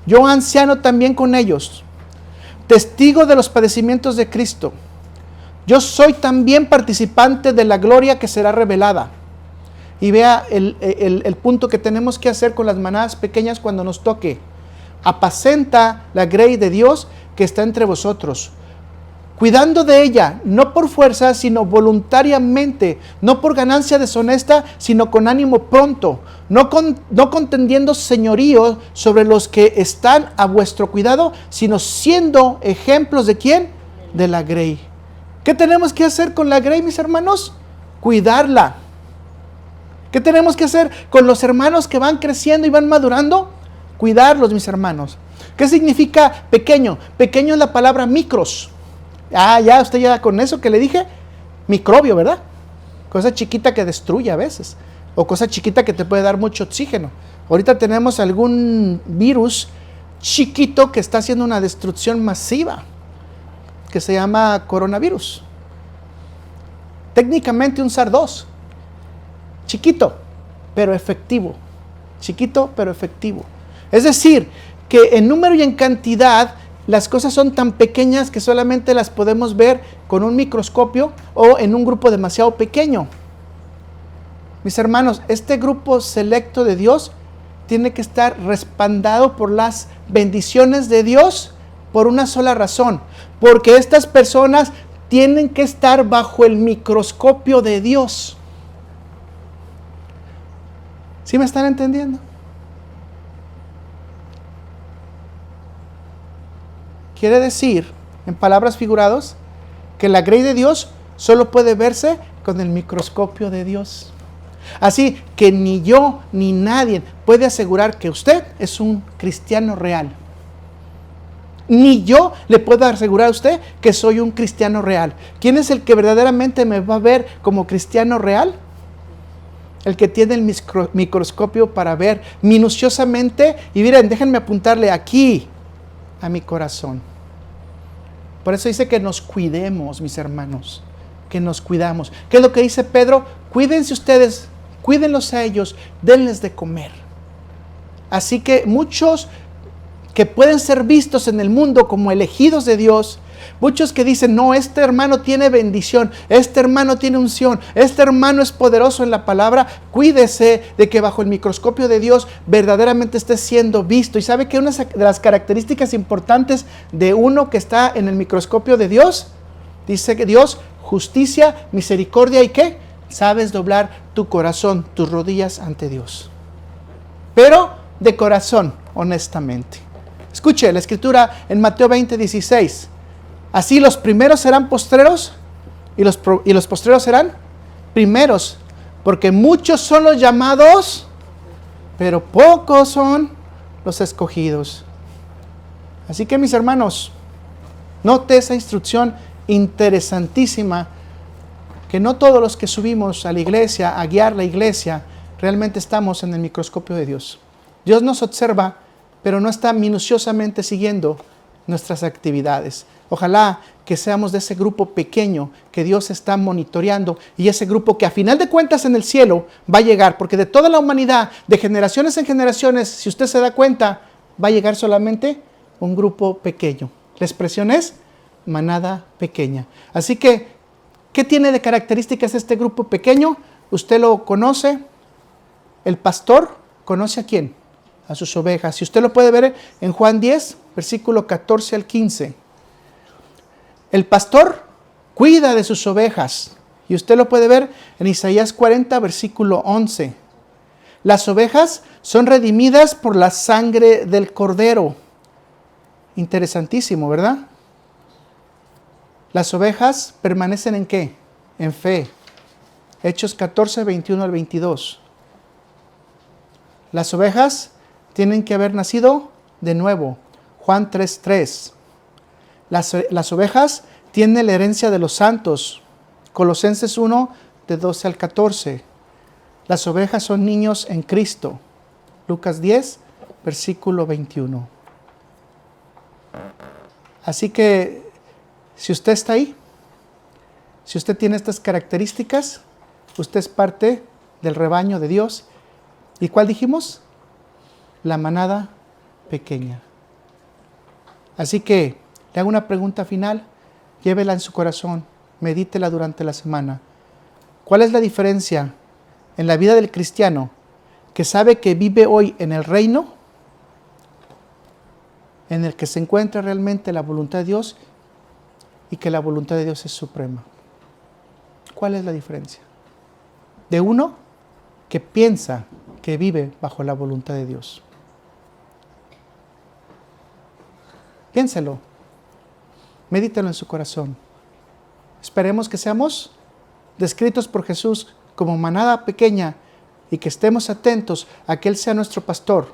yo anciano también con ellos, testigo de los padecimientos de Cristo. Yo soy también participante de la gloria que será revelada. Y vea el punto que tenemos que hacer con las manadas pequeñas cuando nos toque. Apacenta la grey de Dios que está entre vosotros, cuidando de ella, no por fuerza, sino voluntariamente, no por ganancia deshonesta, sino con ánimo pronto, no contendiendo señorío sobre los que están a vuestro cuidado, sino siendo ejemplos ¿de quién? De la grey. ¿Qué tenemos que hacer con la grey, mis hermanos? Cuidarla. ¿Qué tenemos que hacer con los hermanos que van creciendo y van madurando? Cuidarlos, mis hermanos. ¿Qué significa pequeño? Pequeño es la palabra micros. Ya usted ya con eso que le dije, microbio, ¿verdad? Cosa chiquita que destruye a veces, o cosa chiquita que te puede dar mucho oxígeno. Ahorita tenemos algún virus chiquito que está haciendo una destrucción masiva, que se llama coronavirus. Técnicamente un SARS-2. Chiquito, pero efectivo. Chiquito, pero efectivo. Es decir, que en número y en cantidad las cosas son tan pequeñas que solamente las podemos ver con un microscopio o en un grupo demasiado pequeño. Mis hermanos, este grupo selecto de Dios tiene que estar respaldado por las bendiciones de Dios por una sola razón, porque estas personas tienen que estar bajo el microscopio de Dios. ¿Sí me están entendiendo? Quiere decir, en palabras figuradas, que la grey de Dios solo puede verse con el microscopio de Dios. Así que ni yo ni nadie puede asegurar que usted es un cristiano real. Ni yo le puedo asegurar a usted que soy un cristiano real. ¿Quién es el que verdaderamente me va a ver como cristiano real? El que tiene el microscopio para ver minuciosamente. Y miren, déjenme apuntarle aquí a mi corazón. Por eso dice que nos cuidemos, mis hermanos, que nos cuidamos. ¿Qué es lo que dice Pedro? Cuídense ustedes, cuídenlos a ellos, denles de comer. Así que muchos que pueden ser vistos en el mundo como elegidos de Dios, muchos que dicen, no, este hermano tiene bendición, este hermano tiene unción, este hermano es poderoso en la palabra, cuídese de que bajo el microscopio de Dios verdaderamente esté siendo visto. Y sabe que una de las características importantes de uno que está en el microscopio de Dios, dice que Dios, justicia, misericordia y ¿qué? Sabes doblar tu corazón, tus rodillas ante Dios. Pero de corazón, honestamente. Escuche la escritura en Mateo 20:16. Así los primeros serán postreros y los postreros serán primeros, porque muchos son los llamados, pero pocos son los escogidos. Así que, mis hermanos, note esa instrucción interesantísima, que no todos los que subimos a la iglesia, a guiar la iglesia, realmente estamos en el microscopio de Dios. Dios nos observa, pero no está minuciosamente siguiendo nuestras actividades. Ojalá que seamos de ese grupo pequeño que Dios está monitoreando, y ese grupo que a final de cuentas en el cielo va a llegar, porque de toda la humanidad, de generaciones en generaciones, si usted se da cuenta, va a llegar solamente un grupo pequeño. La expresión es manada pequeña. Así que, ¿qué tiene de características este grupo pequeño? Usted lo conoce. El pastor conoce ¿a quién? A sus ovejas. Si usted lo puede ver en Juan 10, versículo 14 al 15. El pastor cuida de sus ovejas. Y usted lo puede ver en Isaías 40, versículo 11. Las ovejas son redimidas por la sangre del cordero. Interesantísimo, ¿verdad? Las ovejas permanecen ¿en qué? En fe. Hechos 14, 21 al 22. Las ovejas tienen que haber nacido de nuevo. Juan 3:3. Las ovejas tienen la herencia de los santos. Colosenses 1, de 12 al 14. Las ovejas son niños en Cristo. Lucas 10, versículo 21. Así que, si usted está ahí, si usted tiene estas características, usted es parte del rebaño de Dios. ¿Y cuál dijimos? La manada pequeña. Así que le hago una pregunta final, llévela en su corazón, medítela durante la semana. ¿Cuál es la diferencia en la vida del cristiano que sabe que vive hoy en el reino, en el que se encuentra realmente la voluntad de Dios y que la voluntad de Dios es suprema? ¿Cuál es la diferencia? De uno que piensa que vive bajo la voluntad de Dios. Piénselo, medítelo en su corazón. Esperemos que seamos descritos por Jesús como manada pequeña y que estemos atentos a que Él sea nuestro pastor.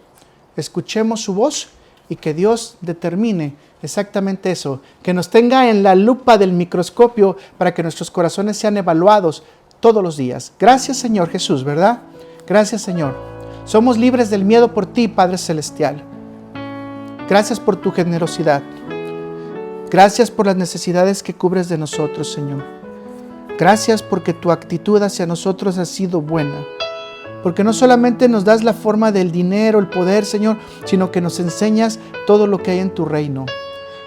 Escuchemos su voz y que Dios determine exactamente eso, que nos tenga en la lupa del microscopio para que nuestros corazones sean evaluados todos los días. Gracias, Señor Jesús, ¿verdad? Gracias, Señor. Somos libres del miedo por ti, Padre Celestial. Gracias por tu generosidad. Gracias por las necesidades que cubres de nosotros, Señor. Gracias porque tu actitud hacia nosotros ha sido buena. Porque no solamente nos das la forma del dinero, el poder, Señor, sino que nos enseñas todo lo que hay en tu reino.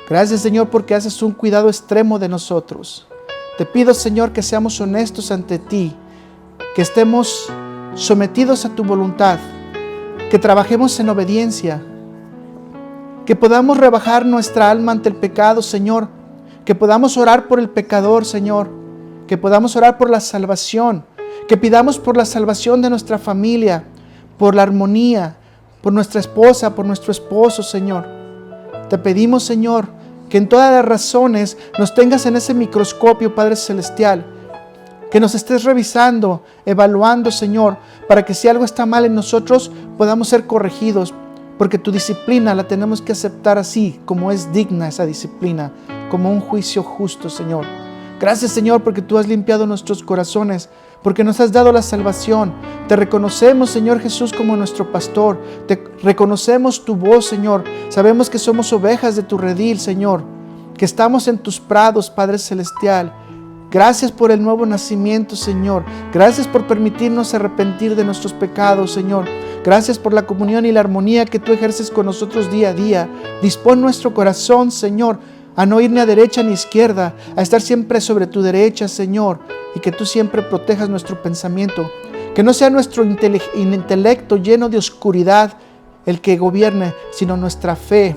Gracias, Señor, porque haces un cuidado extremo de nosotros. Te pido, Señor, que seamos honestos ante ti, que estemos sometidos a tu voluntad, que trabajemos en obediencia, que podamos rebajar nuestra alma ante el pecado, Señor, que podamos orar por el pecador, Señor, que podamos orar por la salvación, que pidamos por la salvación de nuestra familia, por la armonía, por nuestra esposa, por nuestro esposo, Señor. Te pedimos, Señor, que en todas las razones nos tengas en ese microscopio, Padre Celestial, que nos estés revisando, evaluando, Señor, para que si algo está mal en nosotros, podamos ser corregidos, porque tu disciplina la tenemos que aceptar así, como es digna esa disciplina, como un juicio justo, Señor. Gracias, Señor, porque tú has limpiado nuestros corazones, porque nos has dado la salvación. Te reconocemos, Señor Jesús, como nuestro pastor. Te reconocemos tu voz, Señor. Sabemos que somos ovejas de tu redil, Señor, que estamos en tus prados, Padre Celestial. Gracias por el nuevo nacimiento, Señor. Gracias por permitirnos arrepentir de nuestros pecados, Señor. Gracias por la comunión y la armonía que tú ejerces con nosotros día a día. Dispón nuestro corazón, Señor, a no ir ni a derecha ni a izquierda, a estar siempre sobre tu derecha, Señor, y que tú siempre protejas nuestro pensamiento. Que no sea nuestro intelecto lleno de oscuridad el que gobierne, sino nuestra fe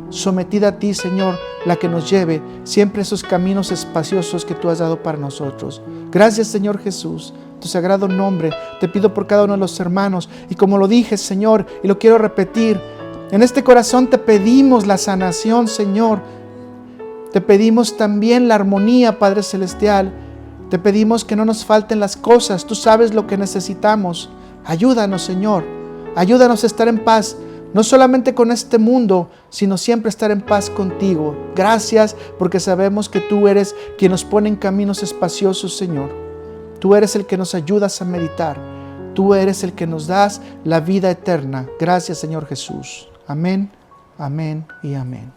sometida a ti, Señor, la que nos lleve siempre a esos caminos espaciosos que tú has dado para nosotros. Gracias, Señor Jesús. Tu sagrado nombre te pido por cada uno de los hermanos, y como lo dije, Señor, y lo quiero repetir, en este corazón te pedimos la sanación, Señor. Te pedimos también la armonía, Padre Celestial. Te pedimos que no nos falten las cosas. Tú sabes lo que necesitamos. Ayúdanos, Señor. Ayúdanos a estar en paz, no solamente con este mundo, sino siempre estar en paz contigo. Gracias, porque sabemos que tú eres quien nos pone en caminos espaciosos, Señor. Tú eres el que nos ayudas a meditar. Tú eres el que nos das la vida eterna. Gracias, Señor Jesús. Amén, amén y amén.